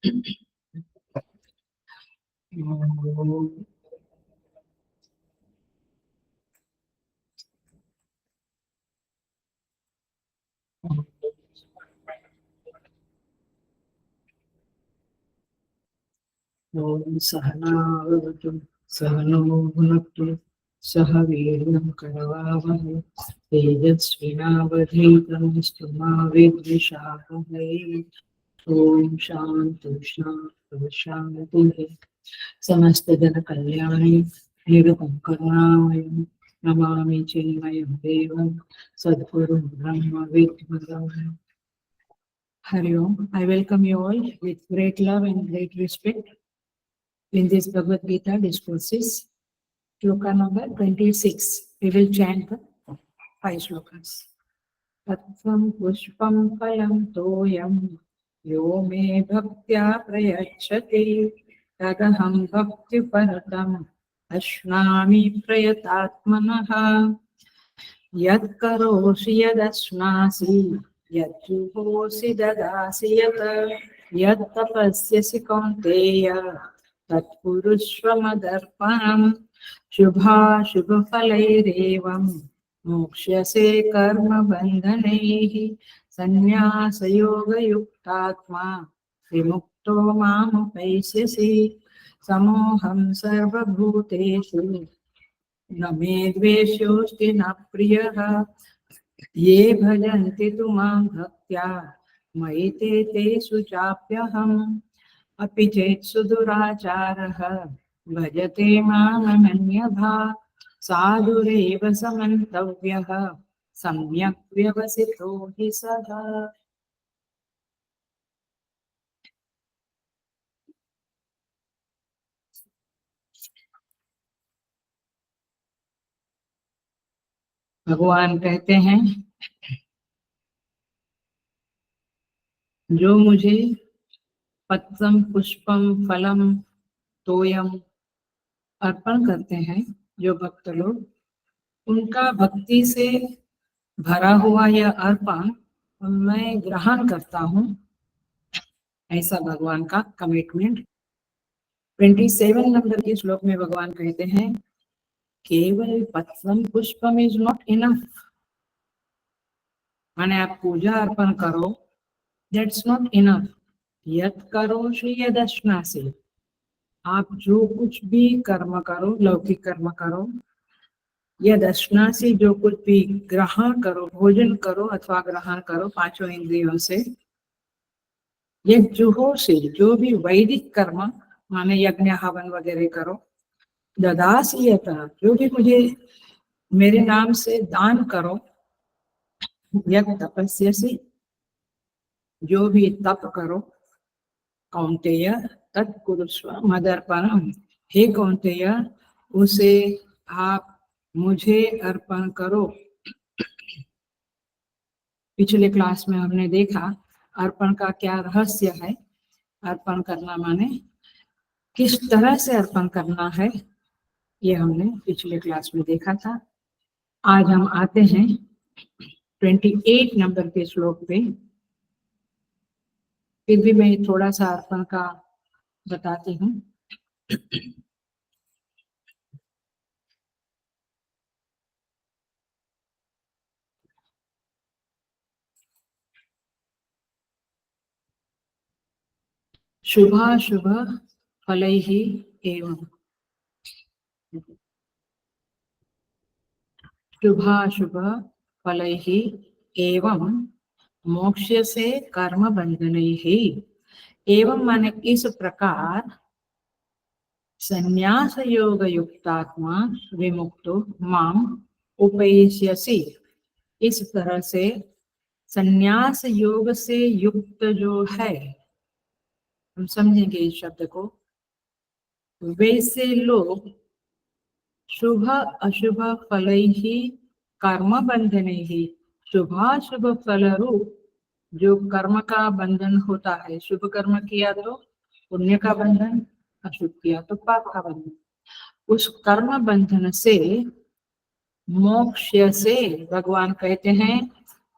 ओम सहनावतु सहनो भुनक्तु सह वीर्यं करवावहै तेजस्विनावधीतमस्तु मा विद्विषावहै। ओम शांति शांति शांति। समस्त जन कल्याणी निरुपम करुणामयं नमामि चिन्मयं देवं सद्गुरुं ब्रह्म विद्मः। Hari Om. I welcome you all with great love and great respect in this Bhagavad Gita discourses. Shloka number 26. We will chant the 5 shlokas. Tattvam pushpam phalam toyam yo me bhaktya prayachati tadaham bhakti paratam ashnami prayatatmanaha yad karoshi yadashnasi yad juhosi dadasi yat yad tapasyasi kaunteya तत्पुरुषमदर्पणम् शुभाशुभफलैरेवम् मोक्ष्यसे कर्मबन्धनैः सन्न्यासयोगयुक्तात्मा विमुक्तो मामुपैष्यसि समोऽहं सर्वभूतेषु न मे द्वेषोऽस्ति न प्रियः ये भजन्ति तु मां भक्त्या मयि ते तेषु चाप्यहम् अपि चेत् सुदुराचारः भजते मामनन्यथा साधुरेव समन्तव्यः सम्यक् व्यवसितो हि सः। भगवान कहते हैं जो मुझे पत्रम पुष्पम फलम तोयम अर्पण करते हैं, जो भक्त लोग, उनका भक्ति से भरा हुआ यह अर्पण मैं ग्रहण करता हूँ, ऐसा भगवान का कमिटमेंट। 27 नंबर के श्लोक में भगवान कहते हैं केवल पत्रम पुष्पम इज नॉट इनफ। माने आप पूजा अर्पण करो, दैट्स नॉट इनफ। यत् करोषि यदश्नासि, आप जो कुछ भी कर्म करो, लौकिक कर्म करो, यदश्नासि जो कुछ भी ग्रहण करो, भोजन करो अथवा ग्रहण करो पांचों इंद्रियों से, यज्जुहोषि जो भी वैदिक कर्म माने यज्ञ हवन वगैरह करो, ददासि यतः जो भी मुझे मेरे नाम से दान करो, यज्ञ तपस्यसि जो भी तप करो, कौन्तेय तत्कुरुष्व मदर्पणम, हे कौन्तेय उसे आप मुझे अर्पण करो। पिछले क्लास में हमने देखा अर्पण का क्या रहस्य है। अर्पण करना माने किस तरह से अर्पण करना है, ये हमने पिछले क्लास में देखा था। आज हम आते हैं 28 नंबर के श्लोक पे। फिर भी मैं थोड़ा सा अर्पण का बताती हूँ। शुभाशुभ फलैः एवं, शुभाशुभ फलैः एवं मोक्ष्यसे कर्म बंधनैः। एवं माने इस प्रकार संन्यास योग युक्तात्मा विमुक्तो माम उपैष्यसि, इस तरह से संन्यास योग से युक्त जो है, हम समझेंगे इस शब्द को, वैसे लोग शुभ अशुभ फलैः कर्म बंधनैः, शुभाशुभ फल रूप जो कर्म का बंधन होता है, शुभ कर्म किया तो पुण्य का बंधन, अशुभ किया तो पाप का बंधन, उस कर्म बंधन से मोक्ष से, भगवान कहते हैं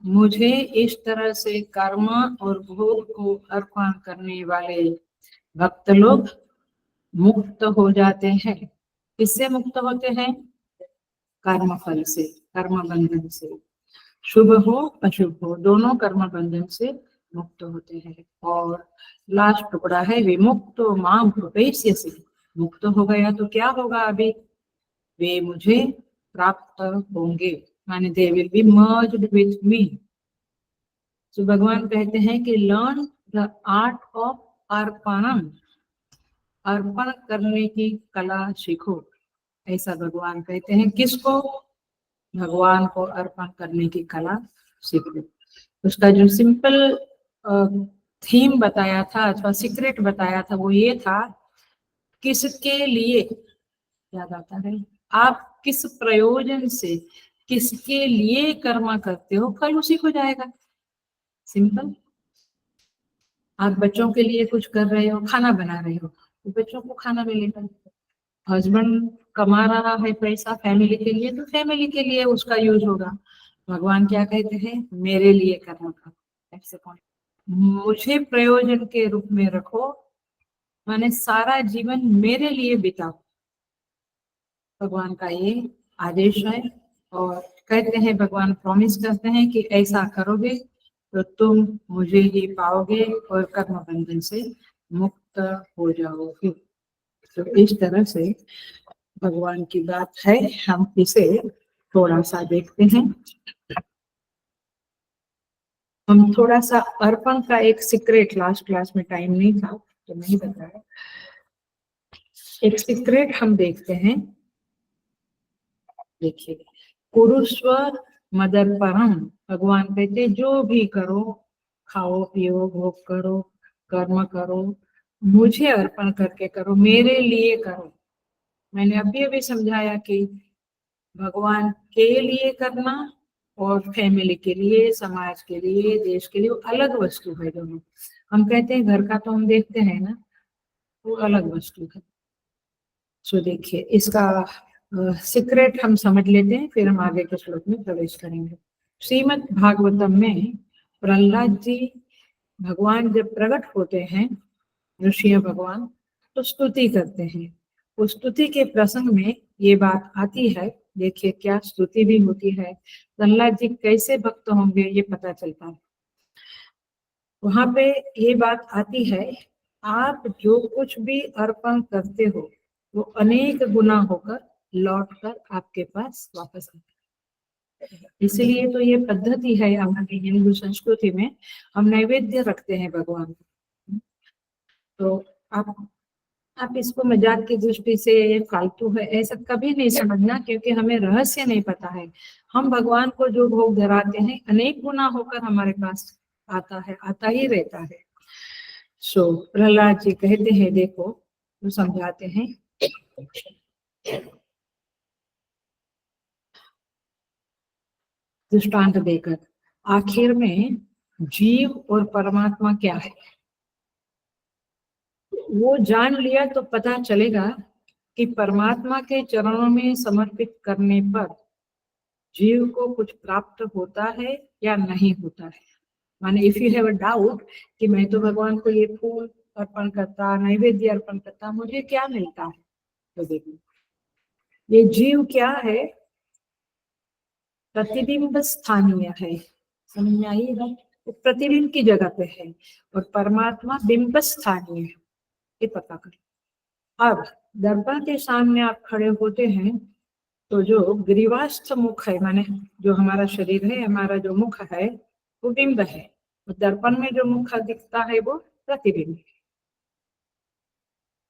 मुझे इस तरह से कर्म और भोग को अर्पण करने वाले भक्त लोग मुक्त हो जाते हैं। किससे मुक्त होते हैं? कर्म फल से, कर्म बंधन से। शुभ हो अशुभ हो, दोनों कर्म बंधन से मुक्त होते हैं। और लास्ट टुकड़ा है विमुक्तो मां प्रपश्यसि। मुक्त हो गया तो क्या होगा? अभी वे मुझे प्राप्त होंगे, माने they will be merged with me. तो भगवान कहते हैं कि लर्न द आर्ट ऑफ अर्पणम, अर्पण करने की कला सीखो। ऐसा भगवान कहते हैं। किसको? भगवान को अर्पण करने की कला सीखो। उसका जो सिंपल थीम बताया था अथवा सीक्रेट बताया था वो ये था, किसके लिए? याद आता है? आप किस प्रयोजन से, किसके लिए कर्म करते हो, फल उसी को जाएगा। सिंपल। आप बच्चों के लिए कुछ कर रहे हो, खाना बना रहे हो, तो बच्चों को खाना मिलेगा। हस्बैंड कमा रहा है पैसा फैमिली के लिए, तो फैमिली के लिए उसका यूज होगा। भगवान क्या कहते हैं? मेरे लिए कर्म करो। ऐसे कौन? मुझे प्रयोजन के रूप में रखो, माने सारा जीवन मेरे लिए बिताओ। भगवान का ये आदेश है। और कहते हैं, भगवान प्रॉमिस करते हैं कि ऐसा करोगे तो तुम मुझे ही पाओगे और कर्म बंधन से मुक्त हो जाओगे। तो इस तरह से भगवान की बात है। हम इसे थोड़ा सा देखते हैं। हम थोड़ा सा अर्पण का एक सीक्रेट, लास्ट क्लास में टाइम नहीं था तो नहीं बताया, एक सीक्रेट हम देखते हैं। देखिए, कुरुस्व मदर्पणम। भगवान कहते जो भी करो, खाओ पियो भोग करो, कर्म करो, मुझे अर्पण करके करो, मेरे लिए करो। मैंने अभी अभी समझाया कि भगवान के लिए करना और फैमिली के लिए, समाज के लिए, देश के लिए वो अलग वस्तु है दोनों। हम कहते हैं घर का तो हम देखते हैं ना, वो अलग वस्तु है। सो देखिए, इसका सीक्रेट हम समझ लेते हैं, फिर हम आगे के श्लोक में प्रवेश करेंगे। श्रीमद् भागवतम में प्रहलाद जी, भगवान जब प्रकट होते हैं, ऋषि भगवान, तो स्तुति करते हैं। उस स्तुति के प्रसंग में ये बात आती है। देखिए क्या स्तुति भी होती है, प्रहलाद जी कैसे भक्त होंगे ये पता चलता है। वहां पे ये बात आती है, आप जो कुछ भी अर्पण करते हो वो अनेक गुना होकर लौटकर आपके पास वापस आता है। इसलिए तो ये पद्धति है हमारी हिंदू संस्कृति में, हम नैवेद्य रखते हैं भगवान को। तो आप इसको मजाक की दृष्टि से ये फालतू है ऐसा कभी नहीं समझना, क्योंकि हमें रहस्य नहीं पता है। हम भगवान को जो भोग धराते हैं अनेक गुना होकर हमारे पास आता है, आता ही रहता है। सो प्रहलाद जी कहते हैं, देखो तो समझाते हैं, दृष्टांत देकर। आखिर में जीव और परमात्मा क्या है वो जान लिया तो पता चलेगा कि परमात्मा के चरणों में समर्पित करने पर जीव को कुछ प्राप्त होता है या नहीं होता है। माने if you have a doubt कि मैं तो भगवान को ये फूल अर्पण करता, नैवेद्य अर्पण करता, मुझे क्या मिलता है? तो देखो, ये जीव क्या है? प्रतिबिंब स्थानीय है। समझ में आई है? वो प्रतिबिंब की जगह पे है और परमात्मा बिंब स्थानीय है, ये पता कर। अब दर्पण के सामने आप खड़े होते हैं तो जो ग्रीवास्थ मुख है, माने जो हमारा शरीर है, हमारा जो मुख है वो बिंब है। दर्पण में जो मुख दिखता है वो प्रतिबिंब।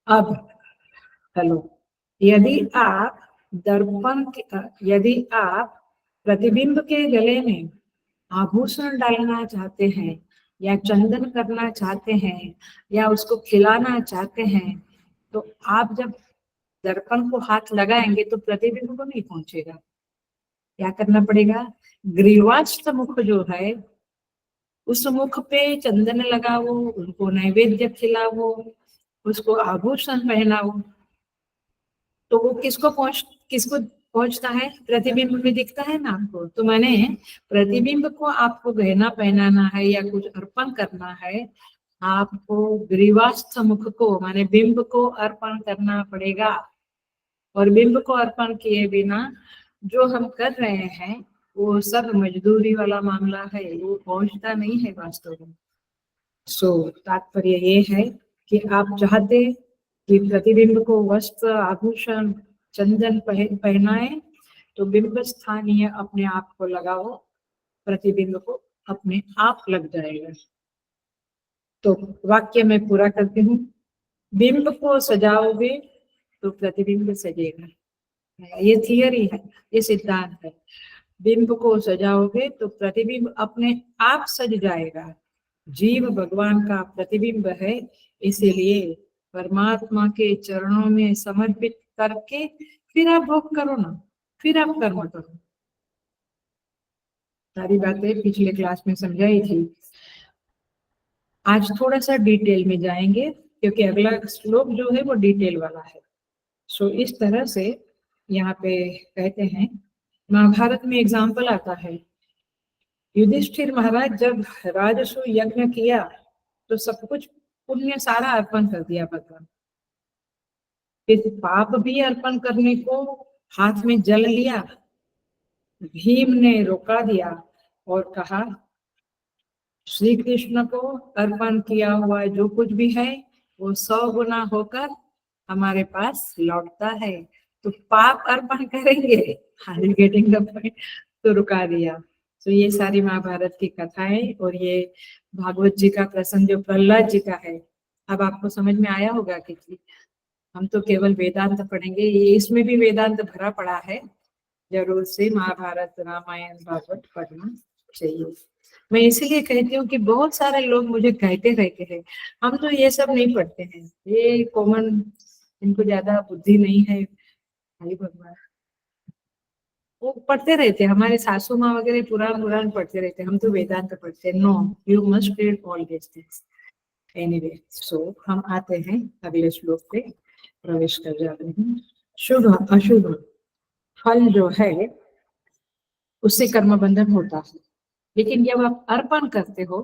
अब हेलो, यदि आप दर्पण के, यदि आप प्रतिबिंब के गले में आभूषण डालना चाहते हैं या चंदन करना चाहते हैं या उसको खिलाना चाहते हैं, तो आप जब दर्पण को हाथ लगाएंगे तो प्रतिबिंब को नहीं पहुंचेगा। क्या करना पड़ेगा? ग्रीवास्थ मुख जो है उस मुख पे चंदन लगाओ, उनको नैवेद्य खिलाओ, उसको आभूषण पहनाओ, तो वो किसको पहुंचता है? प्रतिबिंब में दिखता है ना आपको। तो मैंने प्रतिबिंब को आपको गहना पहनाना है या कुछ अर्पण करना है, आपको ग्रीवास्थ मुख को माने बिंब को अर्पण करना पड़ेगा, और बिंब को अर्पण किए बिना जो हम कर रहे हैं वो सब मजदूरी वाला मामला है, वो पहुंचता नहीं है वास्तव में। सो तात्पर्य ये है कि आप चाहते कि प्रतिबिंब को वस्त्र आभूषण चंदन पहनाए तो बिंब स्थानीय अपने आप को लगाओ, प्रतिबिंब को अपने आप लग जाएगा। तो वाक्य में पूरा करती हूँ, बिंब को सजाओगे तो प्रतिबिंब सजेगा। ये थियरी है, ये सिद्धांत है। बिंब को सजाओगे तो प्रतिबिंब अपने आप सज जाएगा। जीव भगवान का प्रतिबिंब है, इसीलिए परमात्मा के चरणों में समर्पित करके फिर आप भोग करो ना, फिर आप कर्म करो। सारी बातें पिछले क्लास में समझाई थी। आज थोड़ा सा डिटेल में जाएंगे क्योंकि अगला श्लोक जो है वो डिटेल वाला है। सो इस तरह से यहाँ पे कहते हैं, महाभारत में एग्जाम्पल आता है, युधिष्ठिर महाराज जब राजसु यज्ञ किया तो सब कुछ पुण्य सारा अर्पण कर दिया भगवान। फिर पाप भी अर्पण करने को हाथ में जल लिया, भीम ने रोका दिया और कहा श्री कृष्ण को अर्पण किया हुआ जो कुछ भी है वो 100 गुना होकर हमारे पास लौटता है, तो पाप अर्पण करेंगे। Are you getting the point? तो रुका दिया। तो ये सारी महाभारत की कथाएं और ये भागवत जी का प्रसंग जो प्रहलाद जी का है, अब आपको समझ में आया होगा कि हम तो केवल वेदांत पढ़ेंगे, ये इसमें भी वेदांत भरा पड़ा है। जरूर से महाभारत रामायण भागवत पढ़ना चाहिए। मैं इसीलिए कहती हूँ कि बहुत सारे लोग मुझे कहते रहते हैं हम तो ये सब नहीं पढ़ते हैं, ये कॉमन, इनको ज्यादा बुद्धि नहीं है। भाई भगवान वो पढ़ते रहते हैं, हमारे सासू माँ वगैरह पुराण पुराण पढ़ते रहते हैं, हम तो वेदांत पढ़ते हैं। No, you must read all this things. Anyway, so हम आते हैं अगले श्लोक पे प्रवेश कर जाते हैं। शुभ अशुभ फल जो है उससे कर्म बंधन होता है, लेकिन जब आप अर्पण करते हो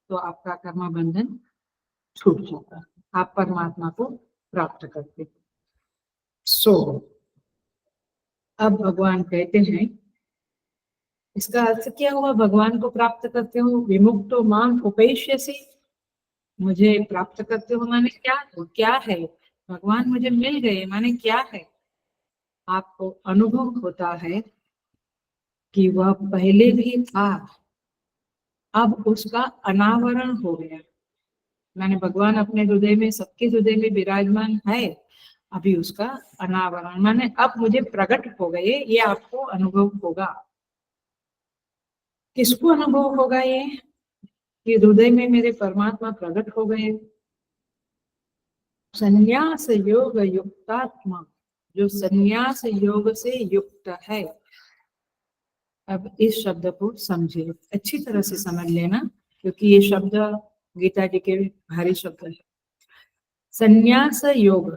तो आपका कर्म बंधन छूट जाता है, आप परमात्मा को प्राप्त करते हो। सो अब भगवान कहते हैं, इसका अर्थ क्या हुआ? भगवान को प्राप्त करते हो, विमुक्तो मां उपैष्यसि, मुझे प्राप्त करते हो माने क्या? वो क्या है? भगवान मुझे मिल गए माने क्या है? आपको अनुभव होता है कि वह पहले भी था, अब उसका अनावरण हो गया। माने भगवान अपने हृदय में, सबके हृदय में विराजमान है, अभी उसका अनावरण माने अब मुझे प्रकट हो गए, ये आपको अनुभव होगा। किसको अनुभव होगा ये कि हृदय में मेरे परमात्मा प्रकट हो गए? संन्यास योग युक्तात्मा, जो संन्यास योग से युक्त है। अब इस शब्द को समझिए, अच्छी तरह से समझ लेना, क्योंकि ये शब्द गीता जी के भारी शब्द है। संन्यास योग,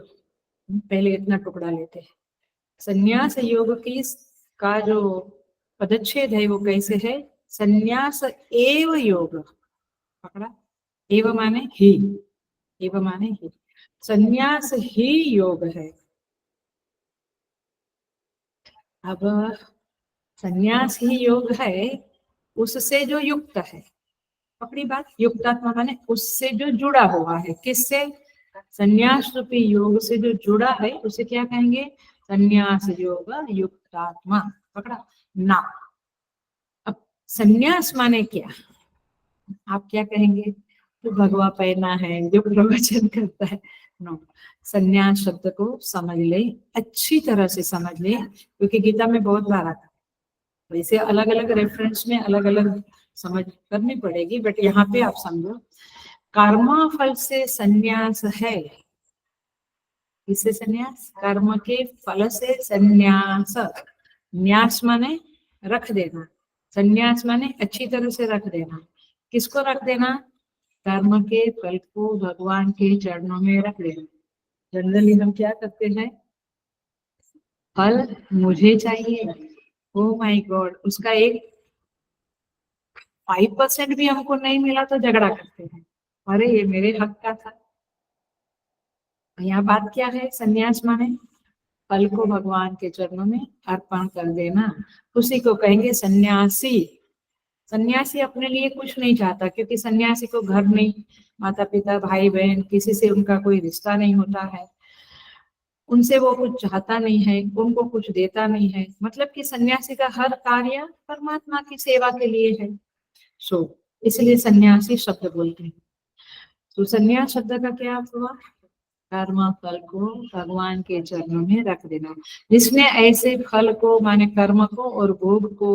पहले इतना टुकड़ा लेते हैं। संन्यास योग की का जो पदच्छेद है वो कैसे है? संन्यास एव योग, पकड़ा, एव माने ही, एव माने ही, संन्यास ही योग है। अब संन्यास ही योग है, उससे जो युक्त है, पकड़ी बात, युक्तात्मा माने उससे जो जुड़ा हुआ है। किससे? संन्यास रूपी योग से जो जुड़ा है उसे क्या कहेंगे? संन्यास योग युक्तात्मा, पकड़ा ना। अब संन्यास माने क्या? आप क्या कहेंगे? तो भगवा पहना है जो प्रवचन करता है। नो, संन्यास शब्द को समझ ले, अच्छी तरह से समझ ले, क्योंकि गीता में बहुत बार आता है। वैसे अलग अलग रेफरेंस में अलग अलग समझ करनी पड़ेगी, बट यहाँ पे आप समझो, कर्मा फल से संन्यास है। इससे संन्यास, कर्म के फल से संन्यास, न्यास माने रख देना, संन्यास माने अच्छी तरह से रख देना। किसको रख देना? कर्म के फल को भगवान के चरणों में रख देना। जनरली हम क्या करते हैं? फल मुझे चाहिए, ओ माय गॉड, उसका एक 5% भी हमको नहीं मिला तो झगड़ा करते हैं। अरे ये मेरे हक का था। यहाँ बात क्या है, संन्यास माने फल को भगवान के चरणों में अर्पण कर देना, उसी को कहेंगे सन्यासी। सन्यासी अपने लिए कुछ नहीं चाहता, क्योंकि सन्यासी को घर नहीं, माता पिता भाई बहन किसी से उनका कोई रिश्ता नहीं होता है, उनसे वो कुछ चाहता नहीं है, उनको कुछ देता नहीं है। मतलब कि सन्यासी का हर कार्य परमात्मा की सेवा के लिए है। सो इसलिए सन्यासी शब्द बोलते हैं। तो सन्यास शब्द का क्या अर्थ हुआ, कर्म फल को भगवान के चरणों में रख देना। जिसने ऐसे फल को माने कर्म को और भोग को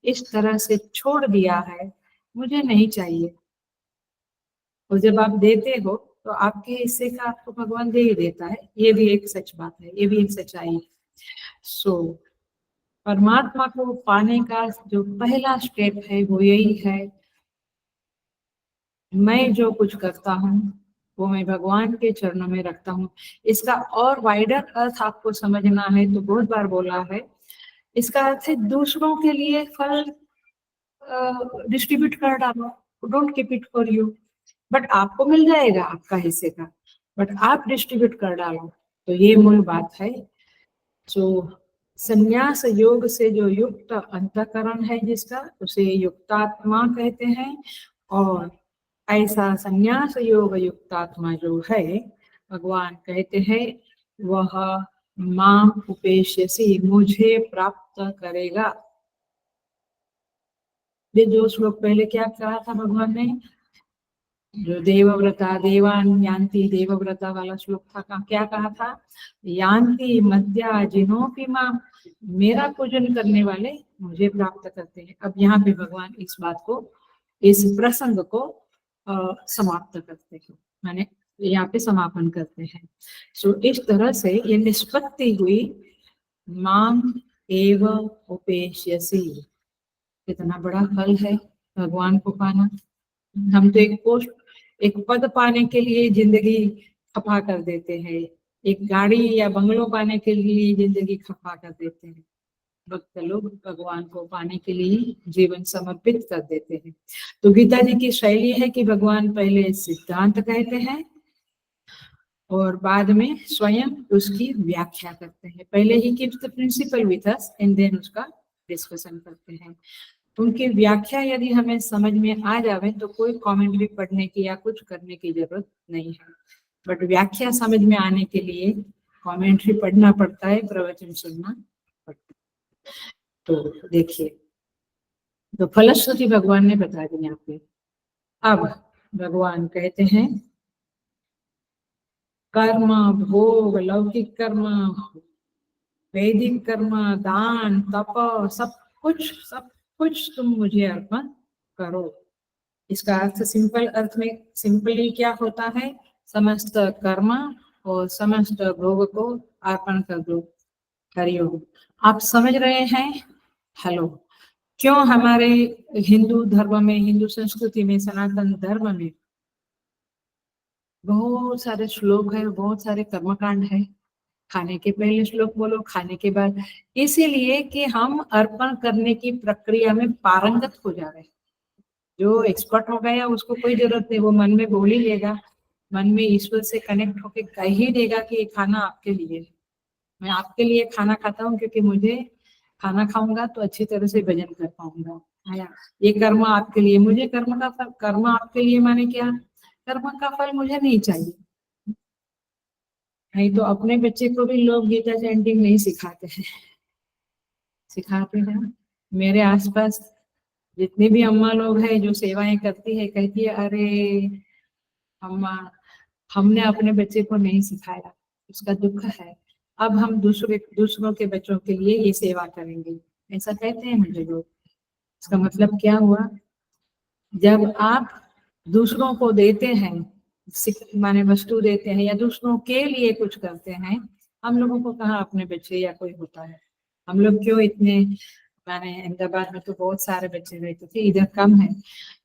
इस तरह से छोड़ दिया है, मुझे नहीं चाहिए। और जब आप देते हो तो आपके हिस्से का आपको भगवान दे ही देता है, ये भी एक सच बात है, ये भी एक सच्चाई है। सो परमात्मा को पाने का जो पहला स्टेप है वो यही है, मैं जो कुछ करता हूँ वो मैं भगवान के चरणों में रखता हूँ। इसका और वाइडर अर्थ आपको समझना है तो बहुत बार बोला है, इसका अर्थ है दूसरों के लिए फल डिस्ट्रीब्यूट कर डालो, don't keep it for you. But आपको मिल जाएगा आपका हिस्से का, बट आप डिस्ट्रीब्यूट कर डालो। तो ये मूल बात है। जो संन्यास योग से जो युक्त अंतःकरण है जिसका, उसे युक्तात्मा कहते हैं। और ऐसा संन्यास योग युक्तात्मा जो है, भगवान कहते हैं वह माम उपेश्यसि, मुझे प्राप्त करेगा। ये जो श्लोक पहले क्या कहा था भगवान ने, जो देवव्रता देवान यान्ति देवव्रता वाला श्लोक था, क्या कहा था, यान्ति मद्या जिनोपि माम, मेरा पूजन करने वाले मुझे प्राप्त करते हैं। अब यहाँ पे भगवान इस बात को, इस प्रसंग को समाप्त करते हैं, माने यहाँ पे समापन करते हैं। सो इस तरह से ये निष्पत्ति हुई, माम एव उपेश्यसि। कितना बड़ा फल है भगवान को पाना। हम तो एक पोस्ट, एक पद पाने के लिए जिंदगी खपा कर देते हैं, एक गाड़ी या बंगलो पाने के लिए जिंदगी खपा कर देते हैं। भक्त लोग भगवान को पाने के लिए जीवन समर्पित कर देते हैं। तो गीता जी की शैली है कि भगवान पहले सिद्धांत कहते हैं और बाद में स्वयं उसकी व्याख्या करते हैं। पहले ही keeps the principle with us and then उसका डिस्कशन करते हैं। उनकी व्याख्या यदि हमें समझ में आ जावे तो कोई कमेंट्री पढ़ने की या कुछ करने की जरूरत नहीं है। बट व्याख्या समझ में आने के लिए कमेंट्री पढ़ना पड़ता है, प्रवचन सुनना पड़ता है। तो देखिए, तो फलश्रुति भगवान ने बता दी यहाँ पे। अब भगवान कहते हैं कर्म भोग, लौकिक कर्म, वैदिक कर्म, दान तप, सब कुछ तुम मुझे अर्पण करो। इसका अर्थ सिंपल अर्थ में सिंपली क्या होता है, समस्त कर्म और समस्त भोग को अर्पण कर दो। हरिओम। आप समझ रहे हैं? हेलो। क्यों हमारे हिंदू धर्म में, हिंदू संस्कृति में, सनातन धर्म में बहुत सारे श्लोक है, बहुत सारे कर्मकांड है। खाने के पहले श्लोक बोलो, खाने के बाद, इसीलिए कि हम अर्पण करने की प्रक्रिया में पारंगत हो जा रहे हैं। जो एक्सपर्ट हो गया उसको कोई जरूरत नहीं, वो मन में बोल ही लेगा, मन में ईश्वर से कनेक्ट होके कह ही देगा कि ये खाना आपके लिए है। मैं आपके लिए खाना खाता हूँ क्योंकि मुझे खाना खाऊंगा तो अच्छी तरह से भजन कर पाऊंगा, है ना। ये कर्म आपके लिए, मुझे कर्म का फल, कर्म आपके लिए माने क्या, कर्म का फल मुझे नहीं चाहिए। नहीं तो अपने बच्चे को भी लोग गीता चैंटिंग नहीं सिखाते हैं। सिखाते हैं। मेरे आसपास जितने भी अम्मा लोग हैं जो सेवाएं करती है, कहती है अरे अम्मा हमने अपने बच्चे को नहीं सिखाया, उसका दुख है, अब हम दूसरों के बच्चों के लिए ये सेवा करेंगे, ऐसा कहते हैं मुझे लोग। इसका मतलब क्या हुआ, जब आप दूसरों को देते हैं, माने वस्तु देते हैं या दूसरों के लिए कुछ करते हैं, हम लोगों को कहाँ अपने बच्चे या कोई होता है। हम लोग क्यों इतने, माने अहमदाबाद में तो बहुत सारे बच्चे रहते थे, इधर कम है,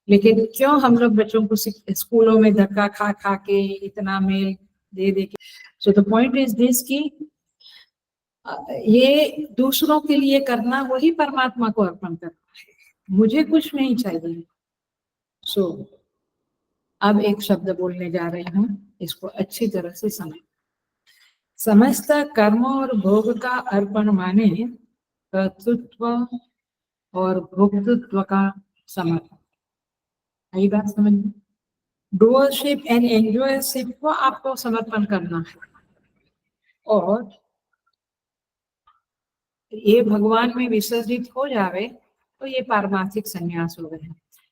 लेकिन क्यों हम लोग बच्चों को स्कूलों में धक्का खा खा के इतना मेल दे दे के। So the point is this कि ये दूसरों के लिए करना वही परमात्मा को अर्पण करना है, मुझे कुछ नहीं चाहिए। सो अब एक शब्द बोलने जा रही हूँ, इसको अच्छी तरह से समझ। समस्त कर्म और भोग का अर्पण माने कर्तृत्व और भोक्तृत्व का समर्पण। यही बात समझ। डूअरशिप एंड एंजॉयरशिप को आपको समर्पण करना है, और ये भगवान में विसर्जित हो जावे तो ये पारमार्थिक संन्यास हो गए।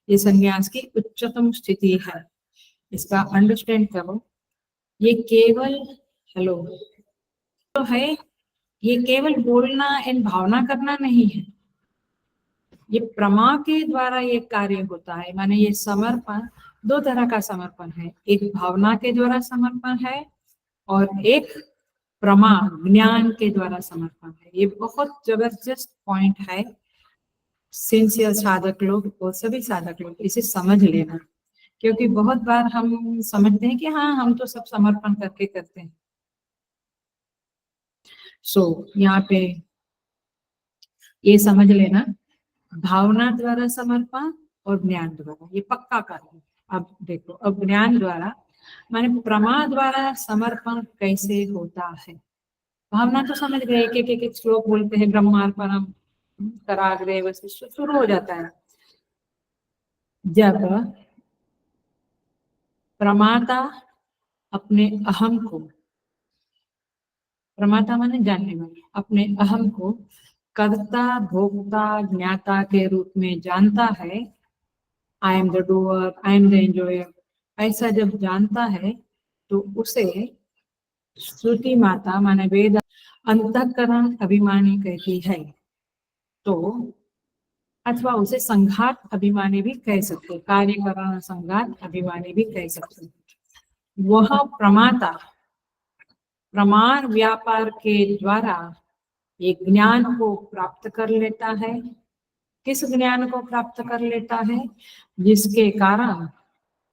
ये संन्यास की उच्चतम स्थिति है, इसका अंडरस्टैंड करो। ये केवल हेलो तो है, ये केवल बोलना एंड भावना करना नहीं है, ये प्रमा के द्वारा ये कार्य होता है। माने ये समर्पण दो तरह का समर्पण है, एक भावना के द्वारा समर्पण है और एक प्रमा ज्ञान के द्वारा समर्पण है। ये बहुत जबरदस्त पॉइंट है। सिंसियर साधक लोग और सभी साधक लोग इसे समझ लेना, क्योंकि बहुत बार हम समझते हैं कि हाँ हम तो सब समर्पण करके करते हैं। यहाँ पे ये समझ लेना, भावना द्वारा समर्पण और ज्ञान द्वारा, ये पक्का कार्य। अब देखो, अब ज्ञान द्वारा माने प्रमा द्वारा समर्पण कैसे होता है। भावना तो समझ गए, एक श्लोक बोलते हैं, ब्रह्मार्पणम कराग्रे वस्तु, शुरू हो जाता है। जब प्रमाता अपने अहम को, प्रमाता माने जानने वाले, अपने अहम को कर्ता भोक्ता ज्ञाता के रूप में जानता है, I am the doer, I am the enjoyer, ऐसा जब जानता है तो उसे श्रुति माता माने वेद अंतःकरण अभिमानी कहती है। तो अथवा उसे संघात अभिमानी भी कह सकते, कार्यकरण संघात अभिमानी भी कह सकते। वह प्रमाता प्रमाण व्यापार के द्वारा एक ज्ञान को प्राप्त कर लेता है। किस ज्ञान को प्राप्त कर लेता है? जिसके कारण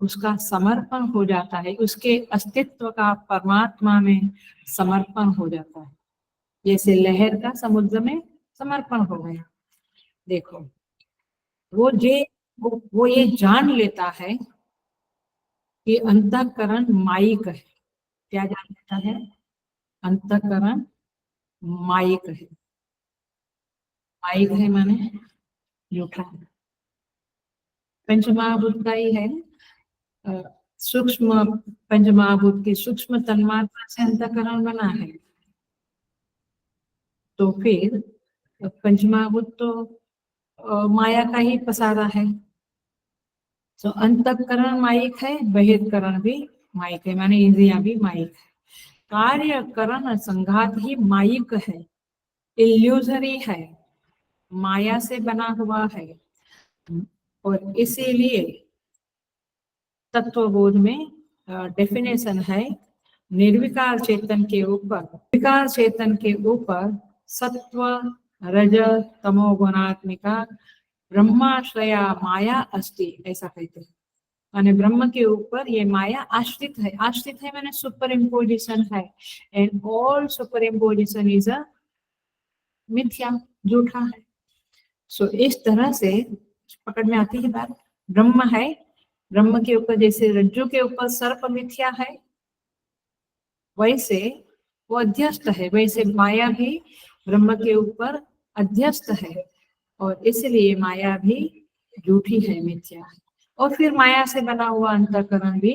उसका समर्पण हो जाता है, उसके अस्तित्व का परमात्मा में समर्पण हो जाता है। जैसे लहर का समुद्र में समर्पण हो गया। देखो, वो ये जान लेता है कि अंतःकरण माइक है। क्या जान लेता है? अंतःकरण माइक है। माइक है माने जूठा है, पंचमहाभूत का ही है। सूक्ष्म पंचमहाभूत की सूक्ष्म तन्मात्रा से अंतःकरण बना है। तो फिर पंचमहाभूत तो माया का ही पसारा है। तो अंतःकरण माइक है, बहिर्करण भी माइक है, माने इंद्रियां भी माइक है। कार्यकरण संघात ही माइक है, इल्यूजरी है, माया से बना हुआ है। और इसीलिए तत्वबोध में डेफिनेशन है, निर्विकार चेतन के ऊपर, विकार चेतन के ऊपर सत्व रज तमो गुणात्मिका ब्रह्माश्रया माया अस्ति, ऐसा कहते हैं। माने ब्रह्म के ऊपर ये माया आश्रित है। आश्रित है माने सुपर इम्पोजिशन है, and all super imposition is a मिथ्या, झूठा है। सो इस तरह से पकड़ में आती है बात। ब्रह्म है, ब्रह्म के ऊपर जैसे रज्जु के ऊपर सर्प मिथ्या है, वैसे वो अध्यस्त है, वैसे माया भी ब्रह्म के ऊपर अध्यस्त है, और इसलिए माया भी झूठी है, मिथ्या है। और फिर माया से बना हुआ अंतःकरण भी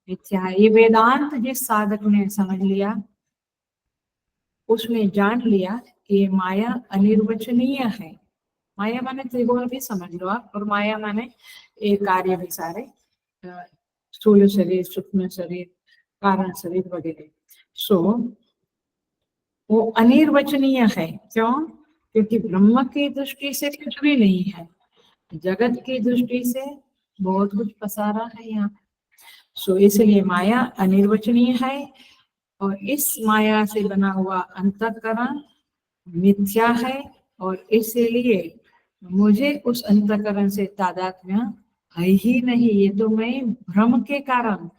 मिथ्या है। ये वेदांत जिस साधक ने समझ लिया, उसने जान लिया कि माया अनिर्वचनीय है। माया माने त्रिगुण भी समझ लो आप, और माया माने ये कार्य भी सारे, स्थूल शरीर, सूक्ष्म शरीर, कारण शरीर वगैरह। सो वो अनिर्वचनीय है। क्यों? क्योंकि ब्रह्म की दृष्टि से कुछ भी नहीं है, जगत की दृष्टि से बहुत कुछ पसारा है यहाँ। सो इसलिए माया अनिर्वचनीय है, और इस माया से बना हुआ अंतःकरण मिथ्या है, और इसलिए मुझे उस अंतःकरण से तादात्म्य है ही नहीं। ये तो मैं भ्रम के कारण,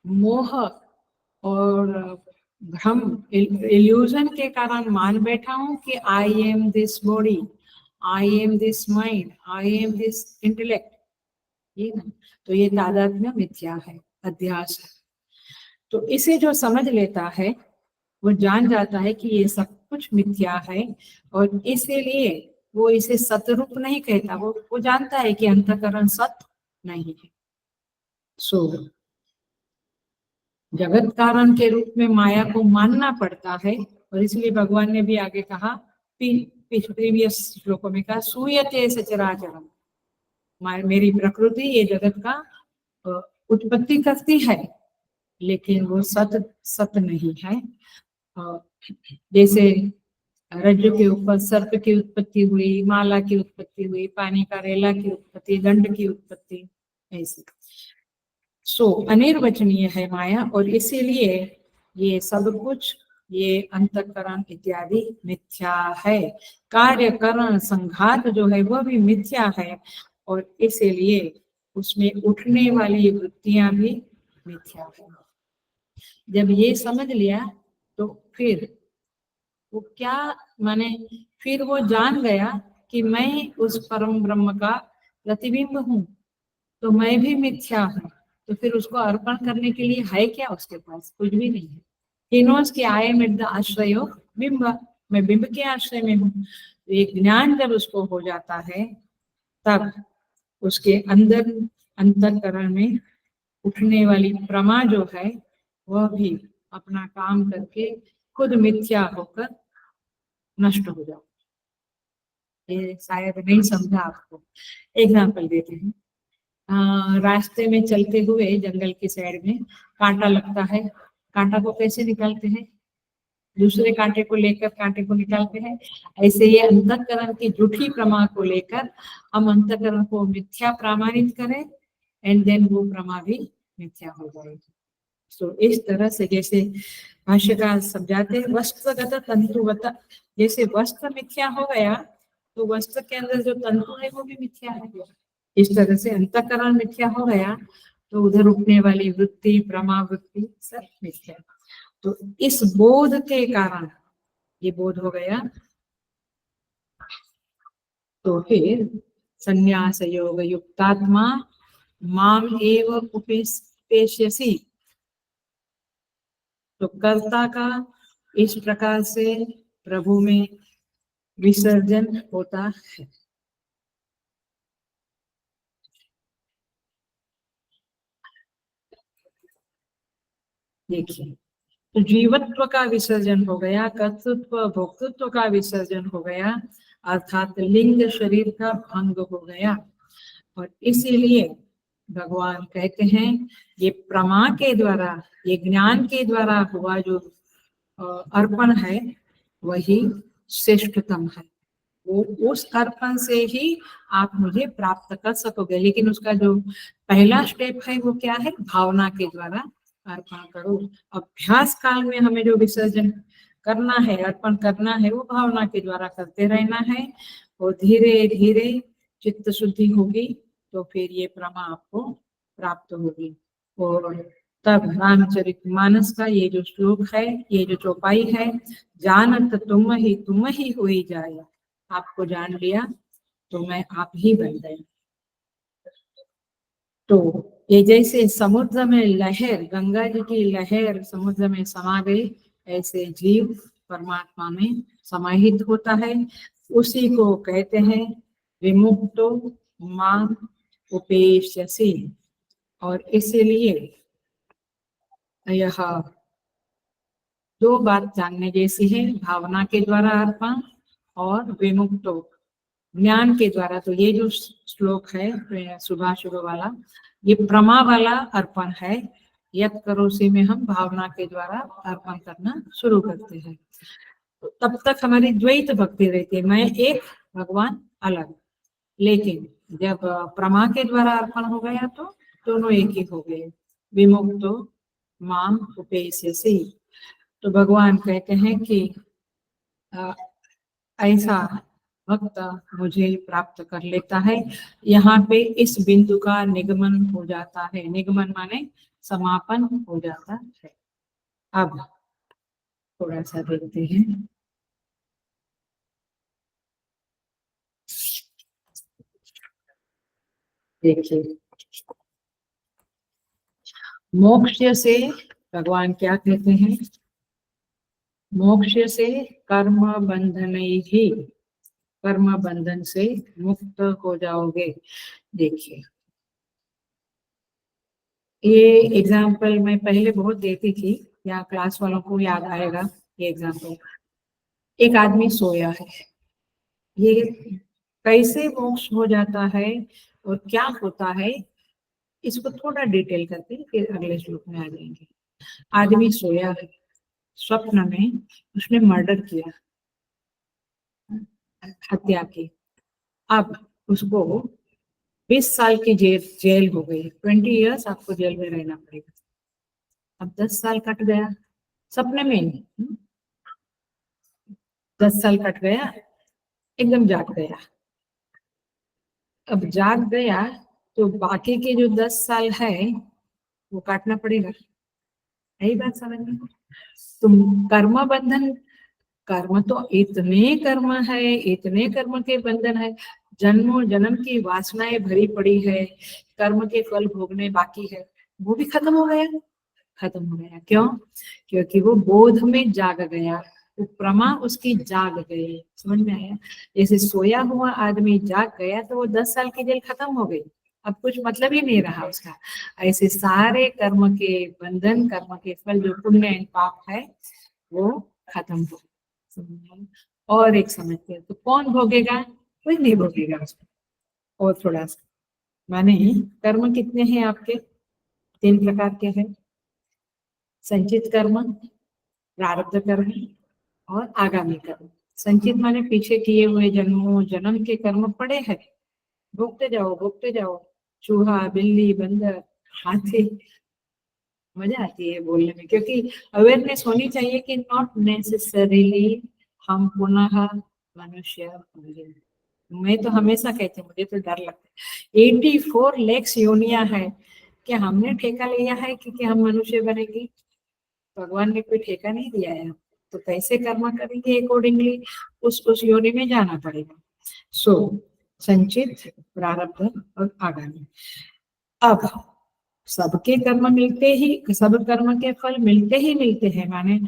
मोह और भ्रम, इल्यूजन के कारण मान बैठा हूं कि I am this body, I am this mind, I am this intellect. ये ना, तो ये तादात्म्य मिथ्या है, अध्यास है। तो इसे जो समझ लेता है वो जान जाता है कि ये सब कुछ मिथ्या है, और इसीलिए वो इसे सतरूप नहीं कहता, वो जानता है कि अंतःकरण सत्य नहीं है। सो जगत कारण के रूप में माया को मानना पड़ता है, और इसलिए भगवान ने भी आगे कहा, प्रीवियस श्लोकों में कहा, सूयते सचराचरम, मेरी प्रकृति ये जगत का उत्पत्ति करती है, लेकिन वो सत नहीं है। जैसे रज्जु के ऊपर सर्प की उत्पत्ति हुई, माला की उत्पत्ति हुई, पानी का रेला की उत्पत्ति, दंड की उत्पत्ति, ऐसी। सो अनिर्वचनीय है माया, और इसीलिए ये सब कुछ, ये अंतःकरण इत्यादि मिथ्या है। कार्यकरण संघात जो है वो भी मिथ्या है, और इसीलिए उसमें उठने वाली वृत्तियां भी मिथ्या है। जब ये समझ लिया तो फिर वो क्या माने, फिर वो जान गया कि मैं उस परम ब्रह्म का प्रतिबिंब हूँ, तो मैं भी मिथ्या हूँ। तो फिर उसको अर्पण करने के लिए है क्या उसके पास? कुछ भी नहीं है। He knows कि I am at the आश्रय बिंब, मैं बिंब के आश्रय में हूँ। ये ज्ञान जब उसको हो जाता है, तब उसके अंदर अंतःकरण में उठने वाली प्रमा जो है वह भी अपना काम करके खुद मिथ्या होकर नष्ट हो जाओ। ये शायद नहीं समझा आपको। एग्जाम्पल देते हैं। रास्ते में चलते हुए जंगल की साइड में कांटा लगता है, कांटा को कैसे निकालते हैं? दूसरे कांटे को लेकर कांटे को निकालते हैं। ऐसे ही अंतःकरण की झूठी प्रमा को लेकर हम अंतःकरण को मिथ्या प्रमाणित करें, एंड देन वो प्रमा भी मिथ्या हो जाएगी। तो इस तरह से जैसे भाष्यकार समझाते हैं, वस्त्रगत तंतुवत, जैसे वस्त्र मिथ्या हो गया तो वस्त्र के अंदर जो तंतु है वो भी मिथ्या है। इस तरह से अंतःकरण मिथ्या हो गया तो उधर उठने वाली वृत्ति, प्रमा वृत्ति सब मिथ्या। तो इस बोध के कारण ये बोध हो गया, तो फिर संन्यास योग युक्तात्मा माम एव उपेष्यसि। तो कर्ता का इस प्रकार से प्रभु में विसर्जन होता है। देखिए, तो जीवत्व का विसर्जन हो गया, कर्तृत्व भोक्तृत्व का विसर्जन हो गया, अर्थात लिंग शरीर का भंग हो गया। और इसीलिए भगवान कहते हैं ये प्रमा के द्वारा, ये ज्ञान के द्वारा हुआ जो अर्पण है वही श्रेष्ठतम है। वो उस अर्पण से ही आप मुझे प्राप्त कर सकोगे। लेकिन उसका जो पहला स्टेप है वो क्या है? भावना के द्वारा अर्पण करो। अभ्यास काल में हमें जो विसर्जन करना है, अर्पण करना है, वो भावना के द्वारा करते रहना है, और धीरे धीरे चित्त शुद्धि होगी तो फिर ये प्रमा आपको प्राप्त होगी। और तब रामचरितमानस का ये जो श्लोक है, ये जो चौपाई है, जानत तुम ही हुई जाए, आपको जान लिया तो मैं आप ही बन गए। तो ये जैसे समुद्र में लहर, गंगा जी की लहर समुद्र में समा गई, ऐसे जीव परमात्मा में समाहित होता है। उसी को कहते हैं विमुक्तो मां उपेष्यसि। और इसीलिए यह दो बात जानने जैसी है, भावना के द्वारा अर्पण और विमुक्तो ज्ञान के द्वारा। तो ये जो श्लोक है शुभाशुभ वाला, ये प्रमा वाला अर्पण है। यत करोसि में हम भावना के द्वारा अर्पण करना शुरू करते हैं, तो तब तक हमारी द्वैत भक्ति रहती है, मैं एक, भगवान अलग। लेकिन जब प्रमा के द्वारा अर्पण हो गया तो दोनों एक ही हो गए। विमुक्तो माम उपेष्यसि। तो भगवान कहते हैं कि ऐसा भक्त मुझे प्राप्त कर लेता है। यहाँ पे इस बिंदु का निगमन हो जाता है। निगमन माने समापन हो जाता है। अब थोड़ा सा देखते हैं। देखिए, मोक्ष से भगवान क्या कहते हैं? मोक्ष से कर्म बंधन ही, कर्म बंधन से मुक्त हो जाओगे। देखिए, ये एग्जाम्पल मैं पहले बहुत देती थी, या क्लास वालों को याद आएगा ये एग्जाम्पल। एक आदमी सोया है, ये कैसे मोक्ष हो जाता है और क्या होता है, इसको थोड़ा डिटेल करके फिर अगले श्लोक में आ जाएंगे। आदमी सोया है, स्वप्न में उसने मर्डर किया, हत्या की। अब उसको 20 साल की जेल हो गई, 20 इयर्स आपको जेल में रहना पड़ेगा। अब 10 साल कट गया, सपने में ही 10 साल कट गया, एकदम जाग गया। अब जाग गया तो बाकी के जो 10 साल है वो काटना पड़ेगा। यही बात समझ में? तुम कर्म बंधन, कर्म तो इतने कर्म है, इतने कर्म के बंधन है, जन्मों जन्म की वासनाएं भरी पड़ी है, कर्म के फल भोगने बाकी है, वो भी खत्म हो गया। खत्म हो गया क्यों? क्योंकि वो बोध में जाग गया, उपरमा उसकी जाग गई। समझ में आया? जैसे सोया हुआ आदमी जाग गया तो वो 10 साल की जेल खत्म हो गई, अब कुछ मतलब ही नहीं रहा उसका। ऐसे सारे कर्म के बंधन, कर्म के फल, जो पुण्य एंड पाप है, वो खत्म हो गए। और एक समझते हैं तो कौन भोगेगा? कोई नहीं भोगेगा उसको। और थोड़ा सा माने, कर्म कितने हैं आपके? 3 प्रकार के हैं, संचित कर्म, प्रारब्ध कर्म और आगामी कर्म। संचित माने पीछे किए हुए जन्मों जन्म के कर्म पड़े हैं, भोगते जाओ भोगते जाओ। चूहा, बिल्ली, बंदर, हाथी। मजा आती है बोलने में, क्योंकि अवेयरनेस होनी चाहिए कि नॉट नेसेसरीली हम पुनः मनुष्य होंगे। मैं तो हमेशा कहती हूँ, मुझे तो डर लगता है, 84 लेक्स योनिया है, क्या हमने ठेका लिया है कि हम मनुष्य बनेंगे? भगवान ने कोई ठेका नहीं दिया है। तो कैसे कर्म करेंगे अकॉर्डिंगली उस योनि में जाना पड़ेगा। सो संचित, प्रारब्ध और आगामी। अब सबके कर्म मिलते ही, सब कर्म के फल मिलते ही मिलते हैं, माने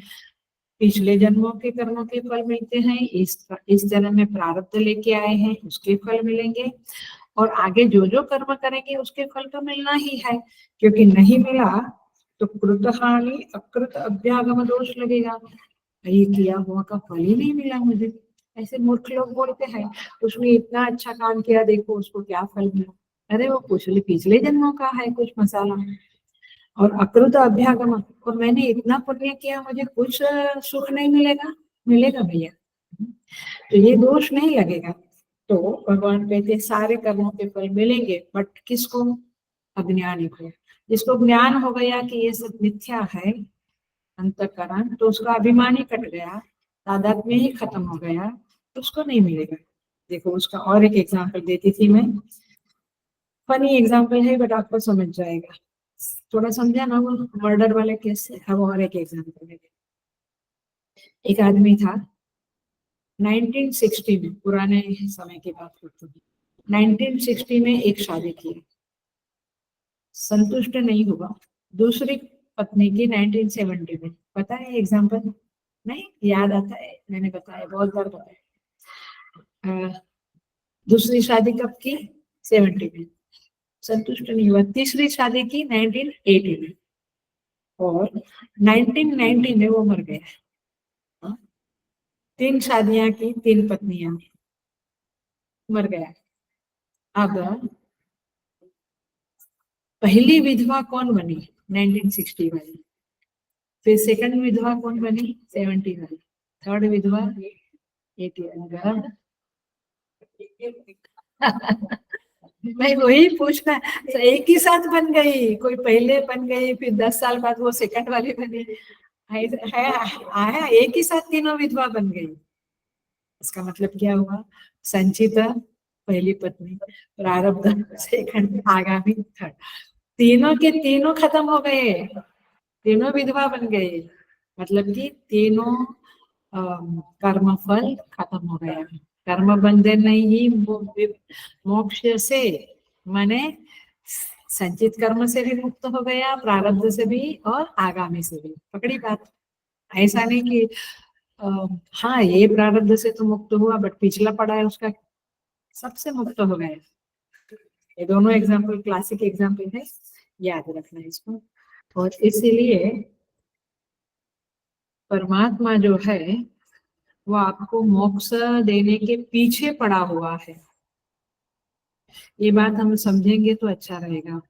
पिछले जन्मों के कर्मों के फल मिलते हैं, इस जन्म में प्रारब्ध लेके आए हैं उसके फल मिलेंगे, और आगे जो जो कर्म करेंगे उसके फल तो मिलना ही है। क्योंकि नहीं मिला तो कृत हानि अकृत अभ्यागम दोष लगेगा, ये किया हुआ का फल ही नहीं मिला मुझे। ऐसे मूर्ख लोग बोलते हैं, उसने इतना अच्छा काम किया, देखो उसको क्या फल मिला। अरे वो पिछले जन्मों का है कुछ मसाला। और अकृत अभ्यागम, और मैंने इतना पुण्य किया, मुझे कुछ सुख नहीं मिलेगा? मिलेगा भैया, तो ये दोष नहीं लगेगा। तो भगवान कहते हैं सारे कर्मों के फल मिलेंगे, बट किसको? अज्ञानी को। जिसको ज्ञान हो गया कि ये सब मिथ्या है, अंतःकरण, तो उसका अभिमान ही कट गया, तादात्म्य ही खत्म हो गया, तो उसको नहीं मिलेगा। देखो उसका और एक एग्जाम्पल देती थी मैं, फनी एग्जाम्पल है बट आपको समझ जाएगा। थोड़ा समझा ना वो मर्डर वाले केस से? अब और एक एग्जाम्पल है। एक आदमी था 1960 में, पुराने समय की बात करते हैं, 1960 में एक शादी की, संतुष्ट नहीं हुआ, दूसरी पत्नी की 1970 में। पता है एग्जाम्पल? नहीं याद आता है? मैंने बताया, बहुत बार बताया। दूसरी शादी कब की? 70 में। संतुष्ट नहीं हुआ, तीसरी शादी की 1980 में, और 1990 में वो मर गया। 3 शादियां की, 3 पत्नियां, मर गया। अब पहली विधवा कौन बनी? 1960 वाली। फिर सेकंड विधवा कौन बनी? 70 वाली। थर्ड विधवा 80 वाली। मैं वही पूछना, तो एक ही साथ बन गई, कोई पहले बन गई, फिर 10 साल बाद वो सेकंड वाली बनी, है आया एक ही साथ तीनों विधवा बन गई। इसका मतलब क्या हुआ? संचिता पहली पत्नी, प्रारब्ध सेकंड, आगामी थर्ड, तीनों के तीनों खत्म हो गए, तीनों विधवा बन गए। मतलब कि तीनों कर्म फल खत्म हो गया। कर्म बंधन नहीं, मोक्ष से माने संचित कर्म से भी मुक्त हो गया, प्रारब्ध से भी और आगामी से भी। पकड़ी बात। ऐसा नहीं कि हाँ ये प्रारब्ध से तो मुक्त हुआ बट पिछला पड़ा है उसका, सबसे मुक्त हो गया। ये दोनों एग्जाम्पल क्लासिक एग्जाम्पल है, याद रखना है इसको। और इसीलिए परमात्मा जो है वो आपको मोक्ष देने के पीछे पड़ा हुआ है। ये बात हम समझेंगे तो अच्छा रहेगा।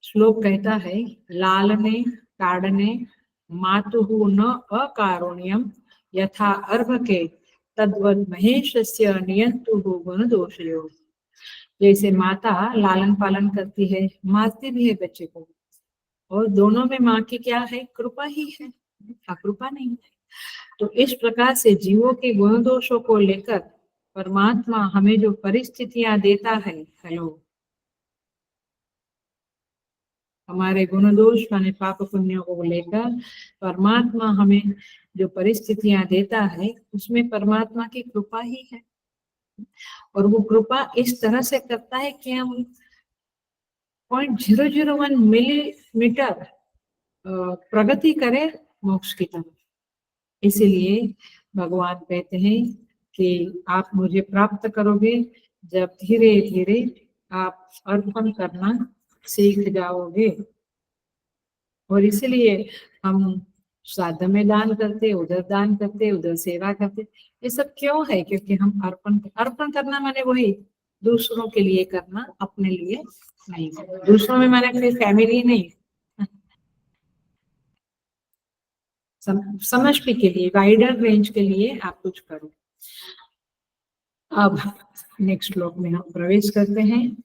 श्लोक कहता है, लालने ताड़ने मातुः न अकारुण्यम यथा अर्भके तद्वत् महेशस्य नियंतुः गुण दोषयो। जैसे माता लालन पालन करती है, मारती भी है बच्चे को, और दोनों में माँ की क्या है, कृपा ही है, अकृपा नहीं है। तो इस प्रकार से जीवों के गुण दोषों को लेकर परमात्मा हमें जो परिस्थितियां देता है, हेलो, हमारे गुण दोष माने पाप पुण्यों को लेकर परमात्मा हमें जो परिस्थितियां देता है उसमें परमात्मा की कृपा ही है। और वो कृपा इस तरह से करता है कि हम 0.001 मिलीमीटर प्रगति करें मोक्ष की तरफ। इसीलिए भगवान कहते हैं कि आप मुझे प्राप्त करोगे जब धीरे धीरे आप अर्पण करना सीख जाओगे। और इसीलिए हम श्राद्ध में दान करते, उधर दान करते, उधर सेवा करते। ये सब क्यों है? क्योंकि हम अर्पण करना माने वही दूसरों के लिए करना, अपने लिए नहीं। दूसरों में माने अपनी फैमिली नहीं, समष्टि के लिए, वाइडर रेंज के लिए आप कुछ करो। अब नेक्स्ट श्लोक में हम प्रवेश करते हैं।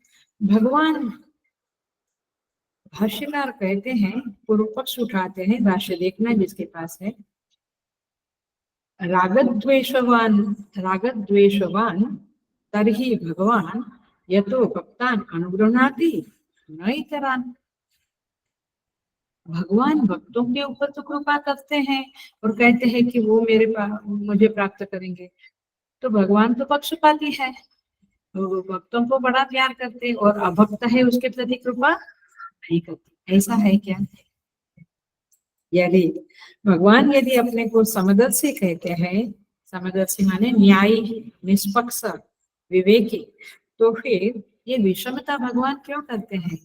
भगवान भाष्यकार कहते हैं, पूर्व पक्ष उठाते हैं, भाष्य देखना जिसके पास है। रागद्वेषवान तर्हि भगवान यतो भक्तान अनुगृह्णाति न इतरान। भगवान भक्तों के ऊपर तो कृपा करते हैं और कहते हैं कि वो मुझे प्राप्त करेंगे। तो भगवान तो पक्षपाती है, वो भक्तों को बड़ा प्यार करते और अभक्त है उसके प्रति कृपा नहीं करते। ऐसा है क्या? यदि भगवान यदि अपने को समदर्शी कहते हैं, समदर्शी माने न्यायी, निष्पक्ष, विवेकी, तो फिर ये विषमता भगवान क्यों करते हैं?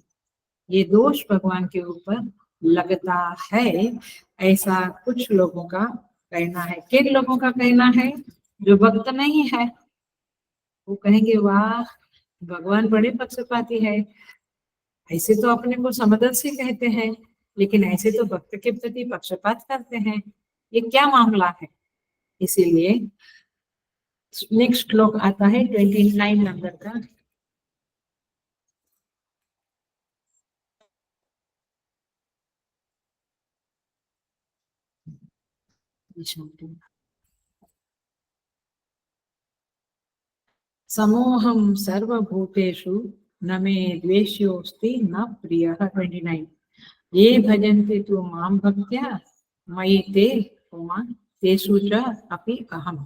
ये दोष भगवान के ऊपर लगता है, ऐसा कुछ लोगों का कहना है। किन लोगों का कहना है? जो भक्त नहीं है वो कहेंगे वाह भगवान बड़े पक्षपाती है, ऐसे तो अपने को समदर्शी कहते हैं लेकिन ऐसे तो भक्त के प्रति पक्षपात करते हैं, ये क्या मामला है? इसीलिए नेक्स्ट श्लोक आता है 29 नंबर का। समोहम सर्वभूतेषु न मे द्वेष्योऽस्ति न प्रियः। 29 ये भजन्ते तु मां भक्त्या मयि ते तेषु च अपि अहम्।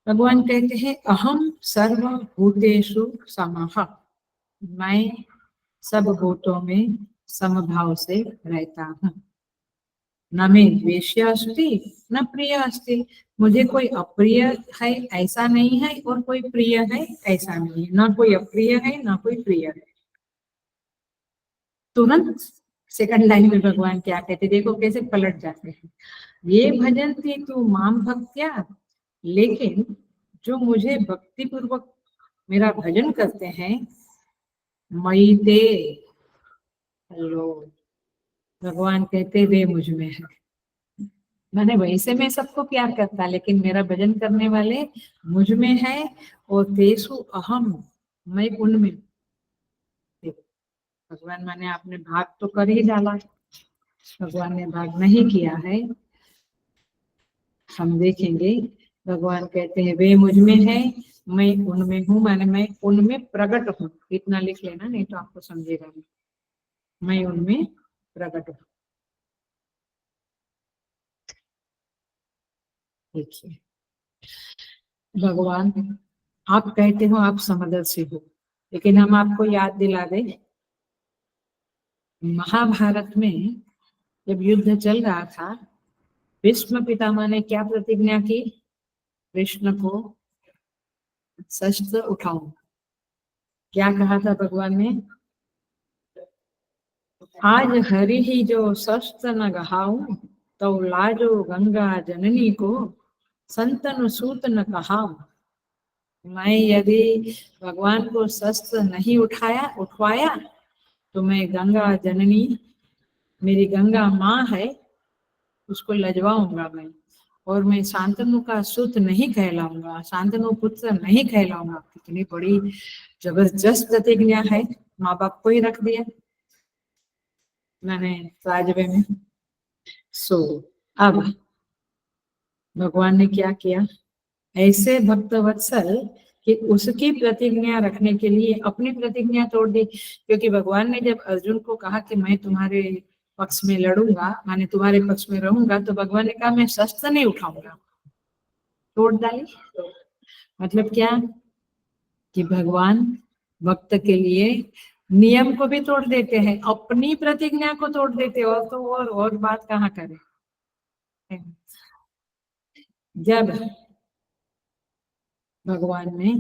भगवान कहते हैं अहम सर्वभूतेषु समः, मैं सब भूतों में समभाव से रहता हूँ। न मैं द्वेष्य अस्ति न प्रिय अस्ति, मुझे कोई अप्रिय है ऐसा नहीं है और कोई प्रिय है ऐसा नहीं है, ना कोई अप्रिय है ना कोई प्रिय है। तुरंत सेकंड लाइन में भगवान क्या कहते, देखो कैसे पलट जाते हैं। ये भजन थी तू माम भक्त्या, लेकिन जो मुझे भक्ति पूर्वक मेरा भजन करते हैं, मयि ते, लो, भगवान कहते वे मुझ में है। मैंने वैसे में सबको प्यार करता, लेकिन मेरा भजन करने वाले मुझ में है। और तेसु अहम, मैं उनमें। भगवान माने आपने भाग तो कर ही डाला, भगवान ने भाग नहीं किया है। हम देखेंगे भगवान कहते हैं वे मुझ में है, मैं उनमें हूँ, माने मैं उनमें प्रकट हूँ। इतना लिख लेना नहीं तो आपको समझेगा नहीं। मैं उनमें प्रकट हूँ। देखिए भगवान आप कहते हो आप समदर्शी हो, लेकिन हम आपको याद दिला दें, महाभारत में जब युद्ध चल रहा था, भीष्म पितामह ने क्या प्रतिज्ञा की? कृष्ण को शस्त्र उठाओ। क्या कहा था भगवान ने? आज हरि ही जो शस्त्र न गहाऊं, तो लाजो गंगा जननी को संतन सूत न कहाऊं। मैं यदि भगवान को शस्त्र नहीं उठवाया तो मैं गंगा जननी, मेरी गंगा माँ है, उसको लजवाऊंगा मैं, और मैं शांतनु का सूत नहीं कहलाऊंगा, शांतनु पुत्र नहीं कहलाऊंगा। कितनी बड़ी जबरदस्त प्रतिज्ञा है, माँ बाप को ही रख दिया मैंने राजवे में। सो अब भगवान ने क्या किया? ऐसे भक्त वत्सल कि उसकी प्रतिज्ञा रखने के लिए अपनी प्रतिज्ञा तोड़ दी। क्योंकि भगवान ने जब अर्जुन को कहा कि मैं तुम्हारे पक्ष में लड़ूंगा, माने तुम्हारे पक्ष में रहूंगा, तो भगवान ने कहा मैं शस्त्र नहीं उठाऊंगा, तोड़ डाली। मतलब क्या कि भगवान भक्त के लिए नियम को भी तोड़ देते हैं, अपनी प्रतिज्ञा को तोड़ देते, और तो और बात कहाँ करें। जब भगवान ने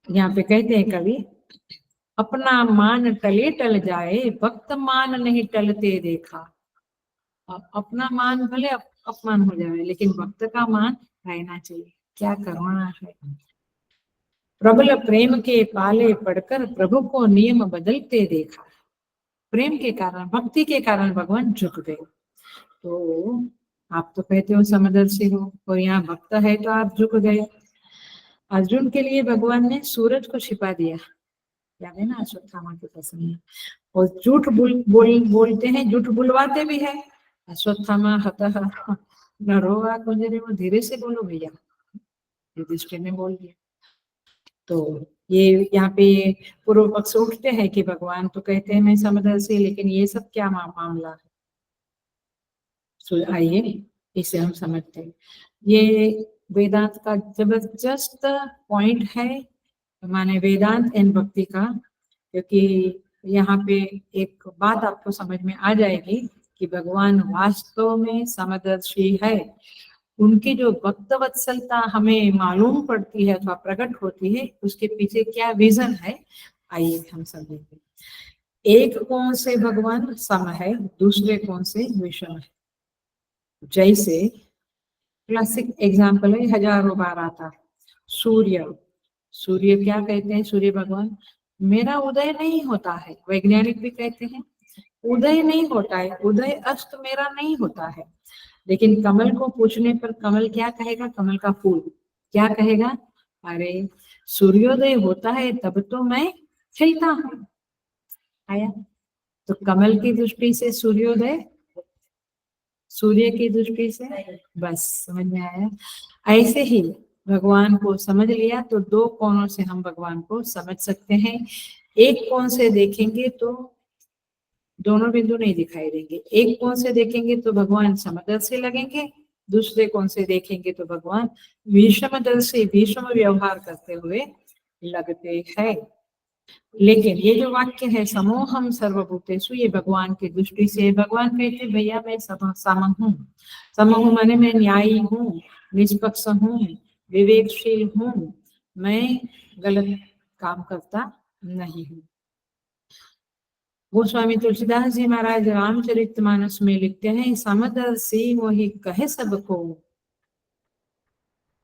यहाँ पे कहते हैं कवि, अपना मान टले टल जाए, भक्त मान नहीं टलते देखा। अपना मान भले अपमान हो जाए, लेकिन भक्त का मान रहना चाहिए। क्या करना है। प्रबल प्रेम के पाले पड़कर प्रभु को नियम बदलते देखा। प्रेम के कारण, भक्ति के कारण भगवान झुक गए। तो आप तो कहते हो समदर्शी हो, और यहाँ भक्त है तो आप झुक गए। अर्जुन के लिए भगवान ने सूरज को छिपा दिया, याद है ना, अश्वत्थामा के प्रसंग। और झूठ बोलते हैं, झूठ बुलवाते भी है। अश्वत्थामा हतः न रोवा कुंजरे, वो धीरे से बोलो भैया, युधिष्ठिर ने बोल दिया। तो ये यहाँ पे पूर्व पक्ष उठते हैं कि भगवान तो कहते हैं मैं समदर्शी, लेकिन ये सब क्या मामला है। आइए इसे हम समझते हैं। ये वेदांत का जबरदस्त पॉइंट है, माने वेदांत एंड भक्ति का। क्योंकि यहाँ पे एक बात आपको समझ में आ जाएगी कि भगवान वास्तव में समदर्शी है। उनकी जो भक्त वत्सलता हमें मालूम पड़ती है अथवा प्रकट होती है, उसके पीछे क्या विजन है, आइए हम समझेंगे। एक कोण से भगवान सम है, दूसरे कोण से विषम है। जैसे क्लासिक एग्जाम्पल है, हजारों बार आता, सूर्य। सूर्य क्या कहते हैं? सूर्य भगवान, मेरा उदय नहीं होता है। वैज्ञानिक भी कहते हैं उदय नहीं होता है, उदय अस्त मेरा नहीं होता है। लेकिन कमल को पूछने पर कमल क्या कहेगा? कमल का फूल क्या कहेगा? अरे सूर्योदय होता है तब तो मैं खिलता हूँ। आया? तो कमल की दृष्टि से सूर्योदय, सूर्य की दृष्टि से, बस समझ में आया। ऐसे ही भगवान को समझ लिया तो दो कोणों से हम भगवान को समझ सकते हैं। एक कोण से देखेंगे तो दोनों बिंदु नहीं दिखाई देंगे। एक कोण से देखेंगे तो भगवान समदर्शी लगेंगे, दूसरे कोण से देखेंगे तो भगवान विषमदर्शी, विषम व्यवहार करते हुए लगते हैं। लेकिन ये जो वाक्य है समोहम सर्वभूतेषु, ये भगवान की दृष्टि से, भगवान कहते भैया मैं सम हूँ। सम हूँ माने मैं न्यायी हूँ, निष्पक्ष हूँ, विवेकशील हूँ, मैं गलत काम करता नहीं हूँ। गोस्वामी तुलसीदास जी महाराज रामचरितमानस में लिखते हैं, समदर्शी वही कहे सबको।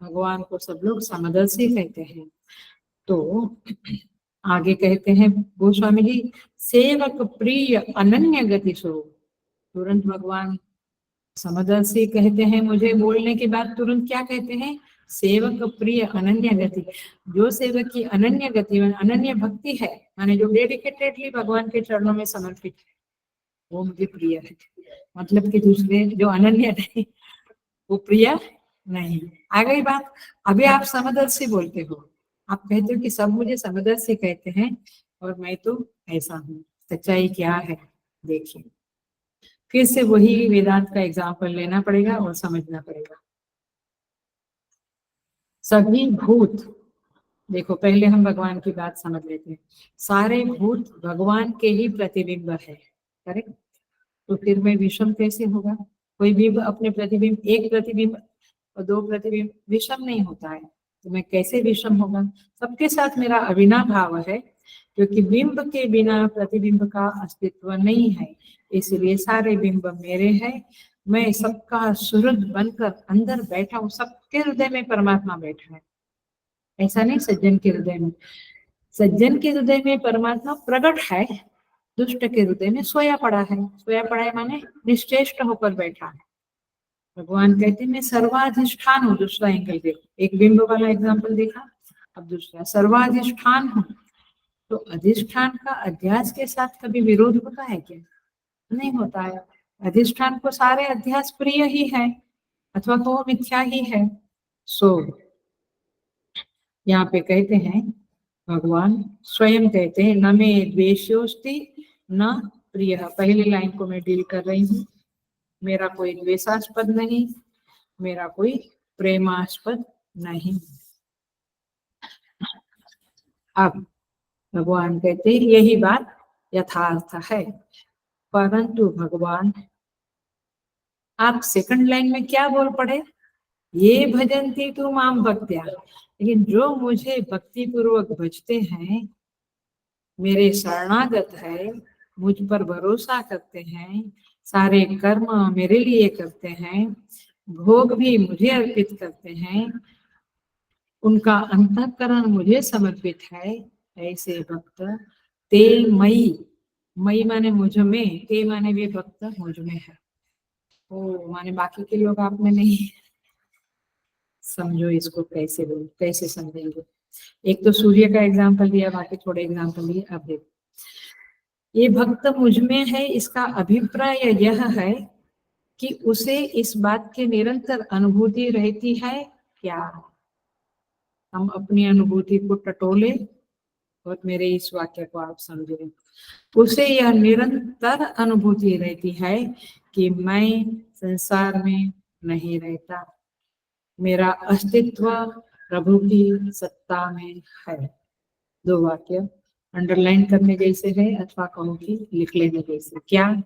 भगवान को सब लोग समदर्शी कहते हैं। तो आगे कहते हैं गोस्वामी जी, सेवक प्रिय अनन्य गति सो। तुरंत भगवान समदर्शी कहते हैं, मुझे बोलने के बाद तुरंत क्या कहते हैं? सेवक प्रिय अनन्य गति। जो सेवक की अनन्य गति, अनन्य भक्ति है, माने जो डेडिकेटेडली भगवान के चरणों में समर्पित है, वो मुझे प्रिय है। मतलब कि दूसरे जो अनन्य नहीं, वो प्रिय नहीं। आ गई बात। अभी आप समदर्शी बोलते हो, आप कहते हो कि सब मुझे समदर्शी कहते हैं और मैं तो ऐसा हूँ। सच्चाई क्या है देखिए। फिर से वही वेदांत का एग्जाम्पल लेना पड़ेगा और समझना पड़ेगा। सभी भूत देखो पहले हम भगवान की बात समझ लेते हैं। सारे भूत भगवान के ही प्रतिबिंब है, करेक्ट? तो फिर मैं विषम कैसे होगा? कोई भी अपने प्रतिबिंब, एक प्रतिबिंब और दो प्रतिबिंब विषम नहीं होता है, तो मैं कैसे विषम होगा? सबके साथ मेरा अविनाभाव है, क्योंकि बिंब के बिना प्रतिबिंब का अस्तित्व नहीं है, इसलिए सारे बिंब मेरे हैं। मैं सबका सूरज बनकर अंदर बैठा हूँ, सबके हृदय में परमात्मा बैठा है। ऐसा नहीं सज्जन के हृदय में, सज्जन के हृदय में परमात्मा प्रकट है, दुष्ट के हृदय में सोया पड़ा है। सोया पड़ा है माने निश्चेष्ट होकर बैठा है। भगवान कहते हैं मैं सर्वाधिष्ठान हूँ। दूसरा एंगल देखो, एक बिंब वाला एग्जाम्पल देखा, अब दूसरा सर्वाधिष्ठान हूँ। तो अधिष्ठान का अध्यास के साथ कभी विरोध होता है क्या? नहीं होता है। अधिष्ठान को सारे अध्यास प्रिय ही है, अथवा तो वो मिथ्या ही है। सो यहाँ पे कहते हैं, भगवान स्वयं कहते हैं न मे द्वेषोस्ति न प्रिय। पहली लाइन को मैं डील कर रही हूँ। मेरा कोई द्वेषास्पद नहीं, मेरा कोई प्रेमास्पद नहीं। अब भगवान कहते हैं यही बात यथार्थ है, परंतु भगवान आप सेकंड लाइन में क्या बोल पड़े? ये भजन्ति तु माम भक्त्या, लेकिन जो मुझे भक्ति पूर्वक भजते हैं, मेरे शरणागत है, मुझ पर भरोसा करते हैं, सारे कर्म मेरे लिए करते हैं, भोग भी मुझे अर्पित करते हैं, उनका अंतःकरण मुझे समर्पित है, ऐसे भक्त ते मई, मई माने मुझ में, ते माने वे भक्त मुझ में है। ओ माने बाकी के लोग आप में नहीं। समझो इसको कैसे बोल, कैसे समझेंगे? एक तो सूर्य का एग्जाम्पल दिया, बाकी थोड़े एग्जाम्पल दिए। अब देखो, ये भक्त मुझ में है, इसका अभिप्राय यह है कि उसे इस बात की निरंतर अनुभूति रहती है क्या? हम अपनी अनुभूति को टटोले और मेरे इस वाक्य को आप समझे। उसे यह निरंतर अनुभूति रहती है कि मैं संसार में नहीं रहता, मेरा अस्तित्व प्रभु की सत्ता में है। दो वाक्य अंडरलाइन करने जैसे है, अथवा कहो कि लिख लेने जैसे। क्या?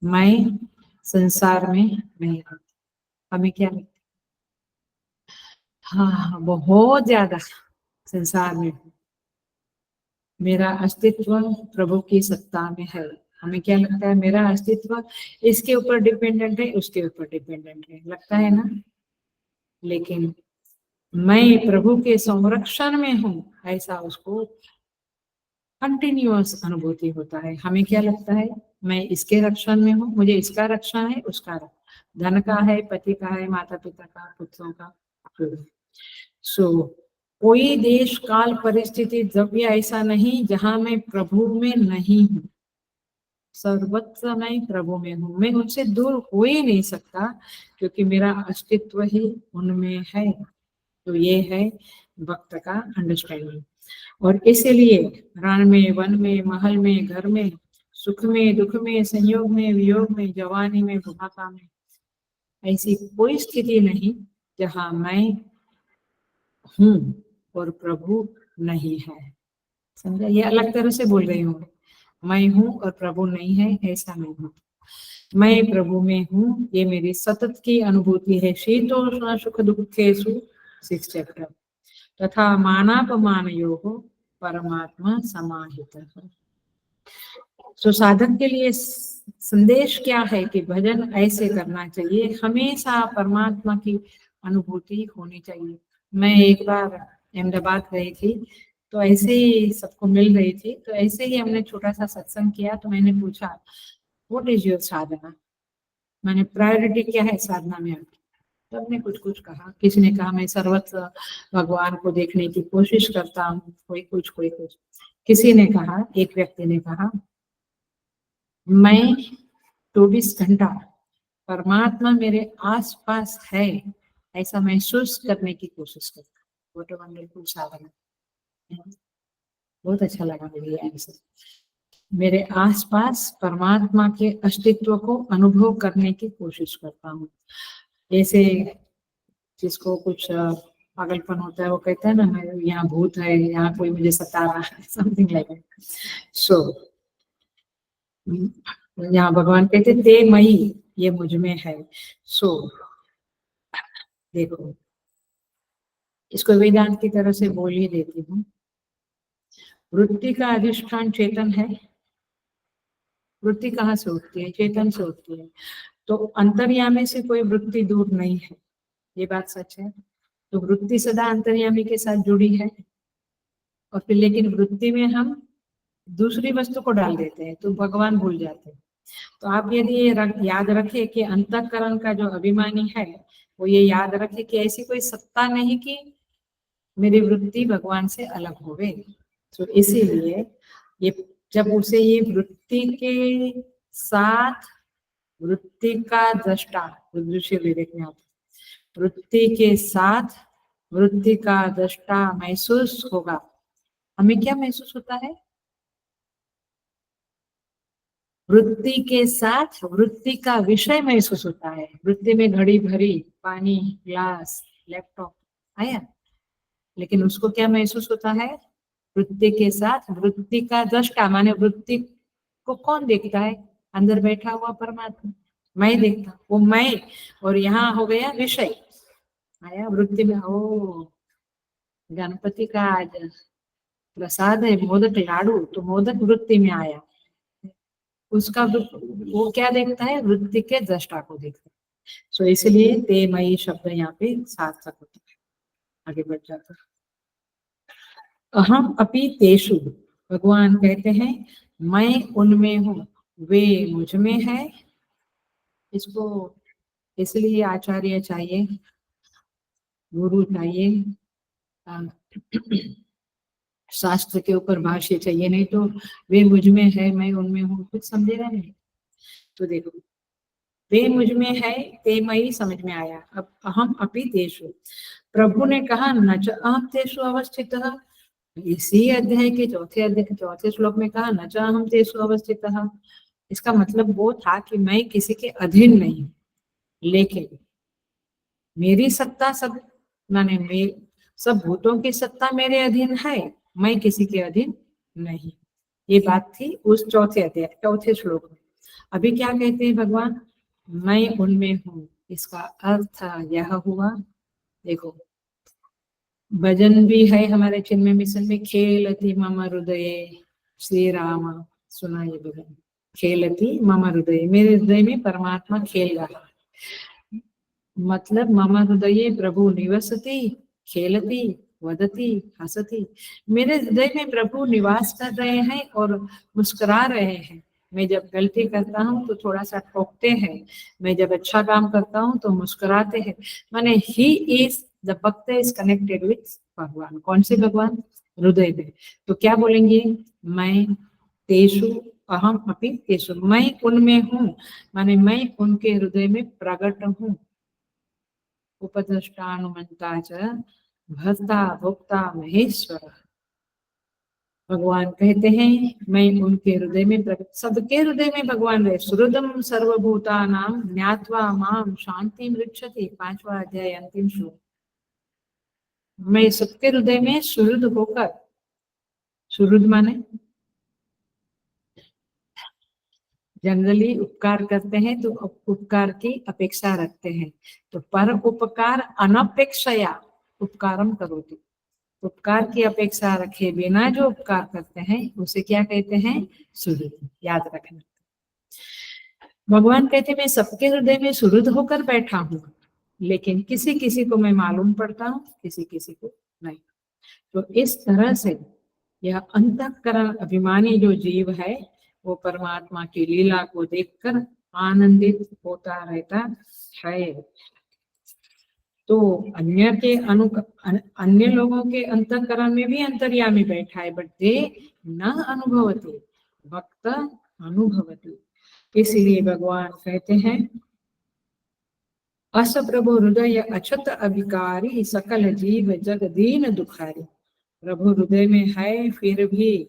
मैं संसार में नहीं रहता। हमें क्या लगता? हाँ, बहुत ज्यादा संसार में हूँ, मेरा अस्तित्व प्रभु की सत्ता में है। हमें क्या लगता है? मेरा अस्तित्व इसके ऊपर डिपेंडेंट है, उसके ऊपर डिपेंडेंट है, लगता है ना? लेकिन मैं प्रभु के संरक्षण में हूँ, ऐसा उसको कंटिन्यूअस अनुभूति होता है। हमें क्या लगता है? मैं इसके रक्षण में हूँ, मुझे इसका रक्षण है, उसका धन का है, पति का है, माता पिता का, पुत्रों का। सो कोई देश काल परिस्थिति द्रव्य ऐसा नहीं जहां मैं प्रभु में नहीं हूँ। सर्वत्र मैं प्रभु में हूँ, मैं उनसे दूर हो ही नहीं सकता, क्योंकि मेरा अस्तित्व ही उनमें है। तो ये है भक्त का अंडरस्टैंडिंग। और इसीलिए रण में, वन में, महल में, घर में, सुख में, दुख में, संयोग में, वियोग में, जवानी में, बुढ़ापा में, ऐसी कोई स्थिति नहीं जहां मैं हूँ और प्रभु नहीं है। समझा? ये अलग तरह से बोल रही हूँ, मैं हूँ और प्रभु नहीं है, ऐसा नहीं हूँ। मैं प्रभु में हूँ, ये मेरी सतत की अनुभूति है। शीतोष्ण सुख दुखेषु 6th चैप्टर। तथा मानापमानयोः परमात्मा समाहितः। तो साधक के लिए संदेश क्या है कि भजन ऐसे करना चाहिए, हमेशा परमात्मा की अनुभूति होनी चाहिए। मैं एक बार अहमदाबाद गई थी, तो ऐसे ही सबको मिल रही थी, तो ऐसे ही हमने छोटा सा सत्संग किया। तो मैंने पूछा व्हाट इज योर साधना, मैंने प्रायोरिटी क्या है साधना में आपकी? सबने कुछ कुछ कहा। किसी ने कहा मैं सर्वत्र भगवान को देखने की कोशिश करता हूँ, कोई कुछ कोई कुछ। किसी ने कहा, एक व्यक्ति ने कहा मैं 24 घंटा परमात्मा मेरे आसपास है, ऐसा महसूस करने की कोशिश करता हूँ। व्हाट अ वंडरफुल साधना। बहुत अच्छा लगा मुझे आंसर। मेरे आसपास परमात्मा के अस्तित्व को अनुभव करने की कोशिश करता हूँ। जैसे जिसको कुछ पागलपन होता है, वो कहता है ना मैं यहाँ भूत है, यहाँ कोई मुझे सता रहा है, समथिंग लाइक दैट। सो यहाँ भगवान कहते ते मई, ये मुझ में है। सो देखो, इसको वेदांत की तरह से बोल ही देती हूँ। वृत्ति का अधिष्ठान चेतन है। वृत्ति कहाँ से उठती है? चेतन से उठती है। तो अंतर्यामी से कोई वृत्ति दूर नहीं है, ये बात सच है। तो वृत्ति सदा अंतर्यामी के साथ जुड़ी है, और फिर लेकिन वृत्ति में हम दूसरी वस्तु को डाल देते हैं तो भगवान भूल जाते हैं। तो आप यदि ये याद रखें कि अंतःकरण का जो अभिमानी है वो ये याद रखे कि ऐसी कोई सत्ता नहीं कि मेरी वृत्ति भगवान से अलग हो गई। तो इसीलिए ये जब उसे ये वृत्ति के साथ वृत्ति का दृष्टा दृश्य विवेक में आता, वृत्ति के साथ वृत्ति का दृष्टा महसूस होगा। हमें क्या महसूस होता है? वृत्ति के साथ वृत्ति का विषय महसूस होता है। वृत्ति में घड़ी भरी, पानी, ग्लास, लैपटॉप आया, लेकिन उसको क्या महसूस होता है? वृत्ति के साथ वृत्ति का दृष्टा, माने वृत्ति को कौन देखता है? अंदर बैठा हुआ परमात्मा, मैं देखता, वो मैं, और यहाँ हो गया विषय आया वृत्ति में। ओ गणपति का आज प्रसाद है मोदक लाडू, तो मोदक वृत्ति में आया। उसका वो क्या देखता है? वृत्ति के दृष्टा को देखता है। सो इसलिए ते मई शब्द यहाँ पे सार्थक होता है। आगे बढ़ जाता है। अहम अपि तेषु, भगवान कहते हैं मैं उनमें हूँ, वे मुझ में है। इसको इसलिए आचार्य चाहिए, गुरु चाहिए, शास्त्र के ऊपर भाष्य चाहिए, नहीं तो वे मुझ में है मैं उनमें हूँ, कुछ समझेगा नहीं। तो देखो, वे मुझ में है, ते मई समझ में आया। अब अहम अपि तेषु, प्रभु ने कहा न च अहम तेषु अवस्थितः, इसी अध्याय के चौथे श्लोक में कहा न च अहम तेषु अवस्थितः। इसका मतलब वो था कि मैं किसी के अधीन नहीं, लेकिन मेरी सत्ता सब, माने सब भूतों की सत्ता मेरे अधीन है, मैं किसी के अधीन नहीं। ये बात थी उस चौथे श्लोक में। अभी क्या कहते हैं भगवान? मैं उनमें हूँ। इसका अर्थ यह हुआ, देखो भजन भी है हमारे चिन्मय मिशन में, खेलति मम हृदय श्री राम, सुना ये भजन, खेलति मम हृदय, मेरे हृदय में परमात्मा खेल रहा है। मतलब मम हृदय प्रभु निवसति खेलति वदति हसति, मेरे हृदय में प्रभु निवास कर रहे हैं और मुस्कुरा रहे हैं। मैं जब गलती करता हूँ तो थोड़ा सा टोकते हैं, मैं जब अच्छा काम करता हूँ तो मुस्कुराते हैं। माने ही इज द भक्त इज कनेक्टेड विथ भगवान। कौन से भगवान? हृदय में। तो क्या बोलेंगे? मैं तेषु अहम अपि तेषु, मैं उनमें हूँ, माने मैं उनके हृदय में प्रकट हूँ। उपद्रष्टानुमंता च भर्ता भोक्ता महेश्वर, भगवान कहते हैं मैं उनके हृदय में प्रकट, सबके हृदय में भगवान रहे। सुहृदम सर्वभूतानां ज्ञात्वा माम शांति मृच्छति, 5वां अध्याय अंतिम श्लोक। मैं सबके हृदय में सुहृद होकर, सुहृद माने जनरली उपकार करते हैं तो उपकार की अपेक्षा रखते हैं, तो पर उपकार अनपेक्षया उपकारम करोति, उपकार की अपेक्षा रखे बिना जो उपकार करते हैं उसे क्या कहते हैं? सुहृद। याद रखना। भगवान कहते मैं सबके हृदय में सुहृद होकर बैठा हूँ, लेकिन किसी किसी को मैं मालूम पड़ता हूँ, किसी किसी को नहीं। तो इस तरह से यह अंतःकरण अभिमानी जो जीव है वो परमात्मा की लीला को देखकर आनंदित होता रहता है। तो अन्य लोगों के अंतःकरण में भी अंतर्यामी बैठा है, बट दे न अनुभवती, भक्त अनुभवती। इसीलिए भगवान कहते हैं अस प्रभु हृदय अछत अभिकारी, सकल जीव जग दीन दुखारी। प्रभु हृदय में है फिर भी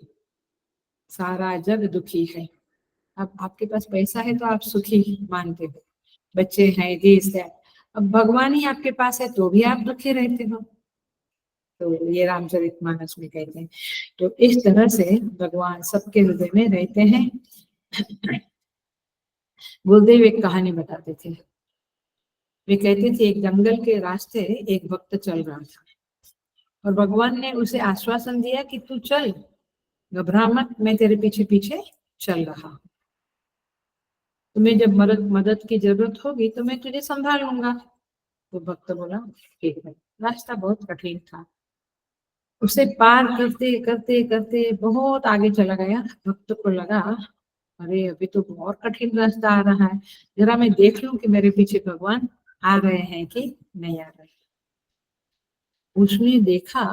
सारा जग दुखी है। अब आपके पास पैसा है तो आप सुखी मानते हो, बच्चे हैं, देश है। अब भगवान ही आपके पास है तो भी आप दुखी रहते हो। तो ये रामचरितमानस में कहते हैं। तो इस तरह से भगवान सबके हृदय में रहते हैं। गुरुदेव एक कहानी बताते थे। वे कहते थे एक जंगल के रास्ते एक भक्त चल रहा था और भगवान ने उसे आश्वासन दिया कि तू चल, घबरा मत, मैं तेरे पीछे पीछे चल रहा हूँ। तुम्हें जब मदद की जरूरत होगी तो मैं तुझे संभाल लूंगा। तो भक्त बोला ठीक है। रास्ता बहुत कठिन था, उसे पार करते करते करते बहुत आगे चला गया। भक्त को लगा अरे अभी तो बहुत कठिन रास्ता आ रहा है, जरा मैं देख लूं कि मेरे पीछे भगवान आ रहे हैं कि नहीं आ रहे। उसने देखा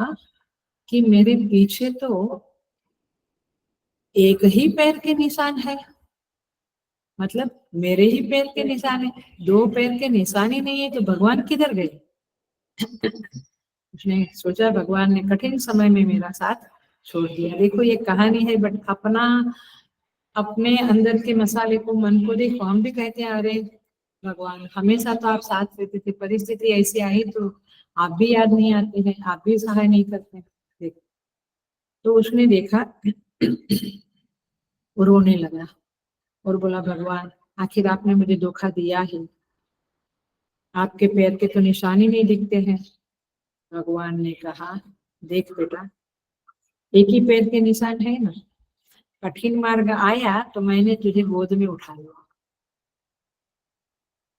कि मेरे पीछे तो एक ही पैर के निशान है, मतलब मेरे ही पैर के निशान है, दो पैर के निशान ही नहीं है, तो भगवान किधर गए। उसने सोचा भगवान ने कठिन समय में मेरा साथ छोड़ दिया। देखो ये कहानी है, बट अपने अंदर के मसाले को, मन को देखो। हम भी कहते हैं अरे भगवान हमेशा तो आप साथ रहते थे, परिस्थिति ऐसी आई तो आप भी याद नहीं आते हैं, आप भी सहाय नहीं करते। देखो, तो उसने देखा वो रोने लगा और बोला भगवान आखिर आपने मुझे धोखा दिया ही, आपके पैर के तो निशान ही नहीं दिखते हैं। भगवान ने कहा देख बेटा, एक ही पैर के निशान है ना, कठिन मार्ग आया तो मैंने तुझे गोद में उठा लिया,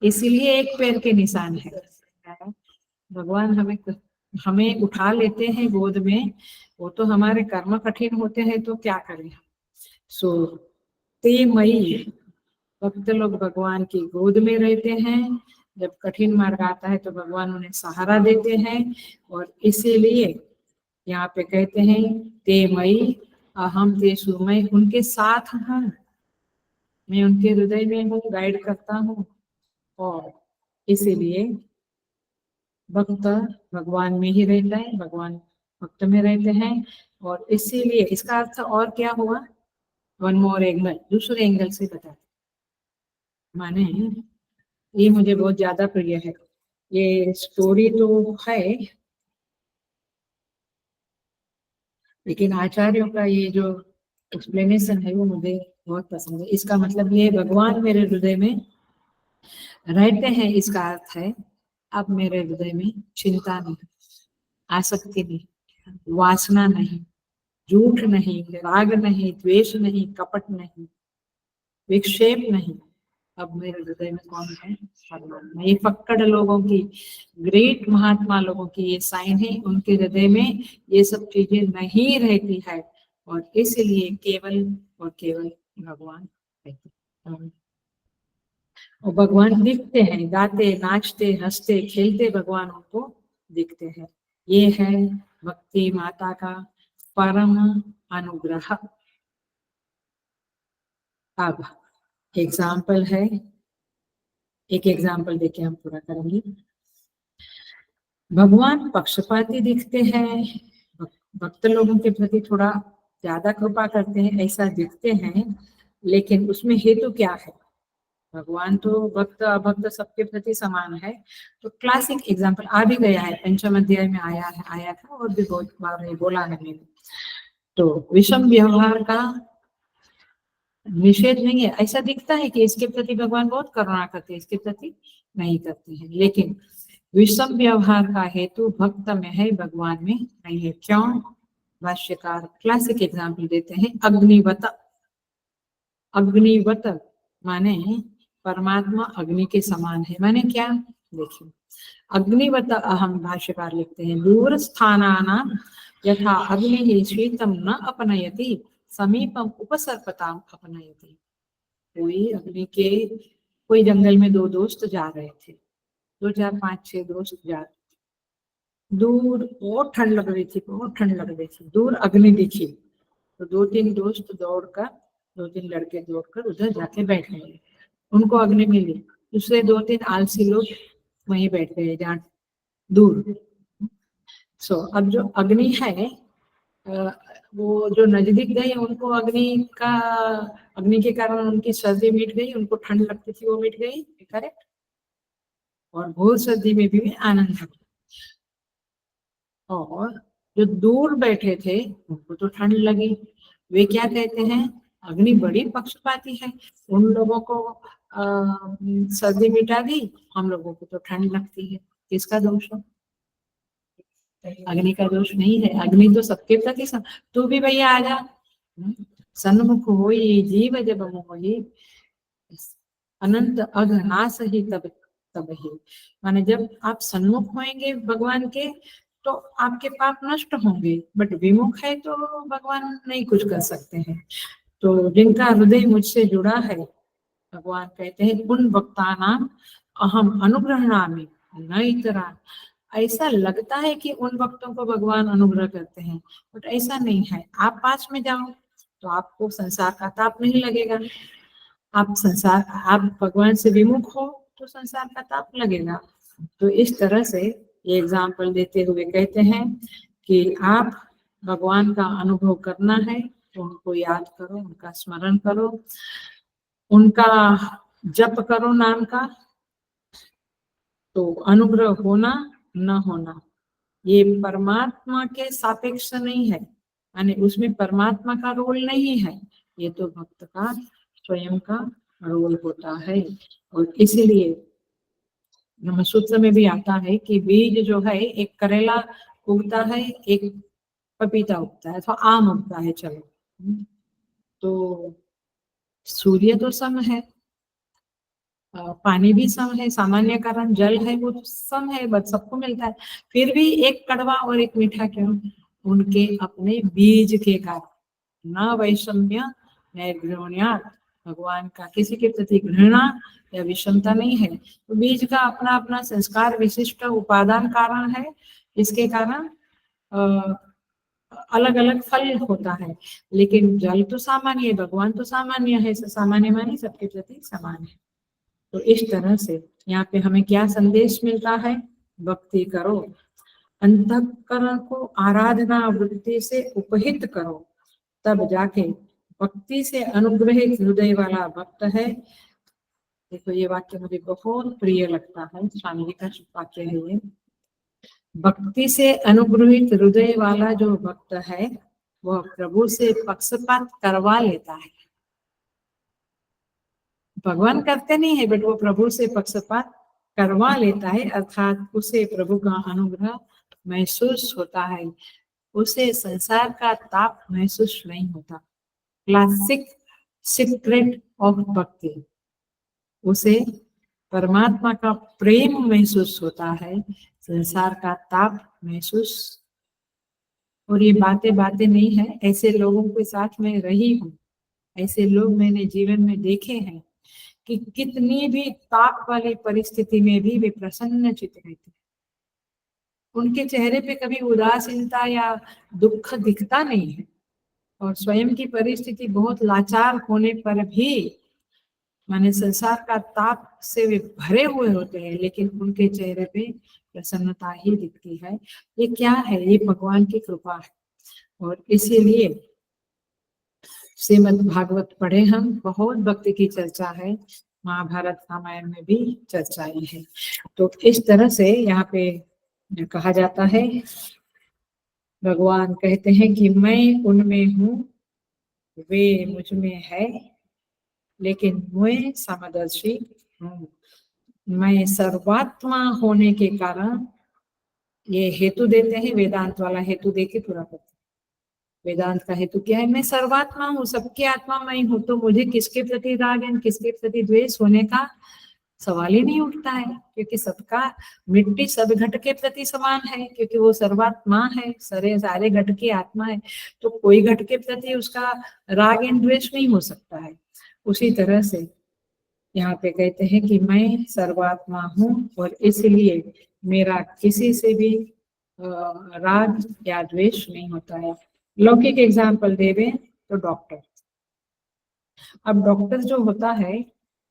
इसीलिए एक पैर के निशान है। भगवान हमें हमें उठा लेते हैं गोद में, वो तो हमारे कर्म कठिन होते हैं तो क्या करें। सो ते मई, भक्त लोग भगवान की गोद में रहते हैं। जब कठिन मार्ग आता है तो भगवान उन्हें सहारा देते हैं, और इसीलिए यहाँ पे कहते हैं ते मई अहम तेषु, मैं उनके साथ हूँ, मैं उनके हृदय में हूँ, गाइड करता हूँ। और इसीलिए भक्त भगवान में ही रहता है, भगवान भक्त में रहते हैं। और इसीलिए इसका अर्थ और क्या हुआ, वन मोर एंगल, दूसरे एंगल से बता माने, ये मुझे बहुत ज्यादा प्रिय है। ये स्टोरी तो है, लेकिन आचार्यों का ये जो एक्सप्लेनेशन है वो मुझे बहुत पसंद है। इसका मतलब ये भगवान मेरे हृदय में रहते हैं, इसका अर्थ है अब मेरे हृदय में चिंता नहीं, आसक्ति नहीं, वासना नहीं, झूठ नहीं, राग नहीं, द्वेष नहीं, कपट नहीं, विक्षेप नहीं। अब मेरे हृदय में कौन है, परमात्मा। ये फक्कड़ लोगों की, ग्रेट महात्मा लोगों की ये साइन है, उनके हृदय में ये सब चीजें नहीं रहती है, और इसलिए केवल और केवल भगवान रहते हैं। और भगवान दिखते हैं, गाते नाचते हंसते खेलते भगवान उनको दिखते हैं। ये है भक्ति माता का परम अनुग्रह। अब एग्जाम्पल है, एक एग्जाम्पल देके हम पूरा करेंगे। भगवान पक्षपाती दिखते हैं, भक्त लोगों के प्रति थोड़ा ज्यादा कृपा करते हैं ऐसा दिखते हैं, लेकिन उसमें हेतु क्या है। भगवान तो भक्त अभक्त सबके प्रति समान है। तो क्लासिक एग्जाम्पल आ भी गया है, पंचम अध्याय में आया था, और भी बहुत बार नहीं बोला है मैंने। तो विषम व्यवहार का निषेध नहीं है, ऐसा दिखता है कि इसके प्रति भगवान बहुत करुणा करते हैं, इसके प्रति नहीं करते हैं, लेकिन विषम व्यवहार का हेतु भक्त में है, भगवान में नहीं है। क्यों, भाष्यकार क्लासिक एग्जाम्पल देते हैं, अग्निवत। अग्निवत माने परमात्मा अग्नि के समान है, माने क्या, देखिए अग्निवत अहम, भाष्यकार लिखते हैं दूर स्थानानां यथा अग्नि शीतम न अपनयति समीपम उपसर्पताम अपनयति। कोई अग्नि के, कोई जंगल में दो दोस्त जा रहे थे, 2 4 5 6 दोस्त जा, दूर बहुत ठंड लग रही थी, बहुत ठंड लग रही थी, दूर अग्नि दिखी तो 2 3 दोस्त दौड़कर, 2 3 लड़के दौड़कर उधर जाके बैठ गए, उनको अग्नि मिली। दूसरे 2 3 आलसी लोग वहीं बैठ गए जहाँ दूर। सो अब जो अग्नि है, वो जो नजदीक गए उनको अग्नि के कारण उनकी सर्दी मिट गई, उनको ठंड लगती थी वो मिट गई, करेक्ट। और घोर सर्दी में भी आनंद है। और जो दूर बैठे थे उनको तो ठंड लगी। वे क्या कहते हैं, अग्नि बड़ी पक्षपाती है, उन लोगों को सर्दी मिटा दी, हम लोगों को तो ठंड लगती है। किसका दोष है? अग्नि का दोष नहीं है, अग्नि तो सबके प्रति तू भी भैया आ जा। सन्मुख हो जीव जब मोहि, अनंत अघनाश ही तब तब ही। माने जब आप सन्मुख होंगे भगवान के तो आपके पाप नष्ट होंगे, बट विमुख है तो भगवान नहीं कुछ कर सकते हैं। तो जिनका हृदय मुझसे जुड़ा है, भगवान कहते हैं उन भक्तानाम अहम अनुग्रहणामि न इतरा। ऐसा लगता है कि उन भक्तों को भगवान अनुग्रह करते हैं, बट ऐसा नहीं है। आप पास में जाओ तो आपको संसार का ताप नहीं लगेगा, आप भगवान से विमुख हो तो संसार का ताप लगेगा। तो इस तरह से ये एग्जाम्पल देते हुए कहते हैं कि आप भगवान का अनुभव करना है तो उनको याद करो, उनका स्मरण करो, उनका जप करो नाम का, तो अनुग्रह होना न होना ये परमात्मा के सापेक्ष नहीं है, यानी उसमें परमात्मा का रोल नहीं है, ये तो भक्त का स्वयं का रोल होता है। और इसीलिए सूत्र में भी आता है कि बीज जो है, एक करेला उगता है, एक पपीता उगता है, तो आम उगता है। चलो, तो सूर्य तो सम है, पानी भी सम है, सामान्य कारण जल है वो सम है, बस सबको मिलता है। फिर भी एक कड़वा और एक मीठा क्यों? उनके अपने बीज के कारण। न वैषम्य निर्घृण्यात्, भगवान का किसी के प्रति घृणा या विषमता नहीं है। तो बीज का अपना अपना संस्कार विशिष्ट उपादान कारण है, इसके कारण अलग अलग फल होता है। लेकिन जल तो सामान्य है, भगवान तो सामान्य है, सामान्य माने सबके प्रति समान है। तो इस तरह से यहाँ पे हमें क्या संदेश मिलता है? भक्ति करो, अंतःकरण को आराधना वृत्ति से उपहित करो, तब जाके भक्ति से अनुग्रहित हृदय वाला भक्त है। देखो ये वाक्य मुझे बहुत प्रिय लगता है, स्वामी जी का वाक्य है ये। भक्ति से अनुग्रहित हृदय वाला जो भक्त है वह प्रभु से पक्षपात करवा लेता है। भगवान करते नहीं है, बट वो प्रभु से पक्षपात करवा लेता है, अर्थात उसे प्रभु का अनुग्रह महसूस होता है, उसे संसार का ताप महसूस नहीं होता। क्लासिक सीक्रेट ऑफ भक्ति, उसे परमात्मा का प्रेम महसूस होता है, संसार का ताप महसूस। और ये बातें बातें नहीं है, ऐसे लोगों के साथ में रही हूँ, ऐसे लोग मैंने जीवन में देखे हैं कि कितनी भी ताप वाली परिस्थिति में भी वे प्रसन्न चित्त रहते, उनके चेहरे पे कभी उदासीनता या दुख दिखता नहीं है। और स्वयं की परिस्थिति बहुत लाचार होने पर भी, माने संसार का ताप से वे भरे हुए होते हैं, लेकिन उनके चेहरे पे प्रसन्नता ही दिखती है। ये क्या है? ये भगवान की कृपा है। और इसीलिए श्रीमद् भागवत पढ़े हम, बहुत भक्ति की चर्चा है, महाभारत रामायण में भी चर्चाएं हैं। तो इस तरह से यहाँ पे कहा जाता है, भगवान कहते हैं कि मैं उनमें हूँ, वे मुझ में है, लेकिन मैं समदर्शी हूँ। मैं सर्वात्मा होने के कारण, ये हेतु देते हैं, वेदांत वाला हेतु देके पूरा करते हैं। वेदांत का हेतु क्या है? मैं सर्वात्मा हूँ, सबकी आत्मा मैं हूँ, तो मुझे किसके प्रति राग एवं किसके प्रति द्वेष होने का सवाल ही नहीं उठता है, क्योंकि सबका मिट्टी सब घट के प्रति समान है, क्योंकि वो सर्वात्मा है, सारे घट की आत्मा है, तो कोई घट के प्रति उसका राग एवं द्वेष नहीं हो सकता है। उसी तरह से यहाँ पे कहते हैं कि मैं सर्वात्मा हूँ और इसलिए मेरा किसी से भी राग या द्वेष नहीं होता है। लौकिक एग्जाम्पल देवे तो डॉक्टर, अब डॉक्टर जो होता है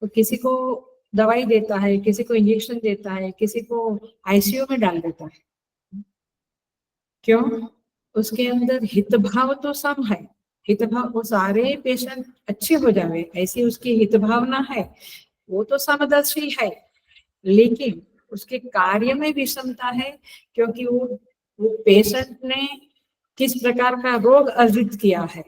तो किसी को दवाई देता है, किसी को इंजेक्शन देता है, किसी को आईसीयू में डाल देता है। क्यों? उसके अंदर हित भाव तो सम है, हित भाव, वो सारे पेशेंट अच्छे हो जावे ऐसी उसकी हित भावना है, वो तो समदर्शी है। लेकिन उसके कार्य में विषमता है, क्योंकि वो पेशेंट ने किस प्रकार का रोग अर्जित किया है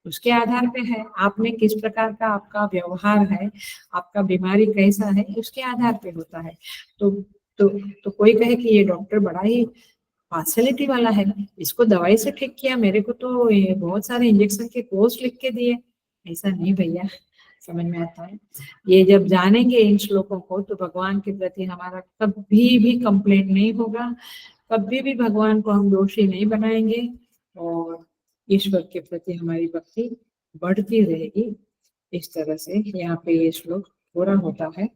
उसके आधार पे है। आपने किस प्रकार का आपका व्यवहार है, आपका बीमारी कैसा है, उसके आधार पे होता है। तो तो तो कोई कहे कि ये डॉक्टर बड़ा ही पार्शलिटी वाला है, इसको दवाई से ठीक किया, मेरे को तो ये बहुत सारे इंजेक्शन के कोर्स लिख के दिए। ऐसा नहीं भैया, समझ में आता है। ये जब जानेंगे इन श्लोकों को तो भगवान के प्रति हमारा कभी भी कंप्लेंट नहीं होगा, कभी भी भगवान को हम दोषी नहीं बनाएंगे और ईश्वर के प्रति हमारी भक्ति बढ़ती रहेगी। इस तरह से यहाँ पे ये श्लोक पूरा होता है।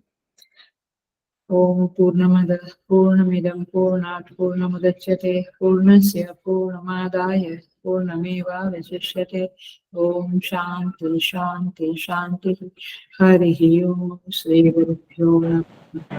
ओम पूर्णमदः पूर्णमिदं पूर्णात् पूर्णमुदच्यते पूर्णस्य पूर्णमादाय पूर्णमेवावशिष्यते। ओम शांति शांति शांति। हरि ओम। श्री गुरुभ्यो नमः।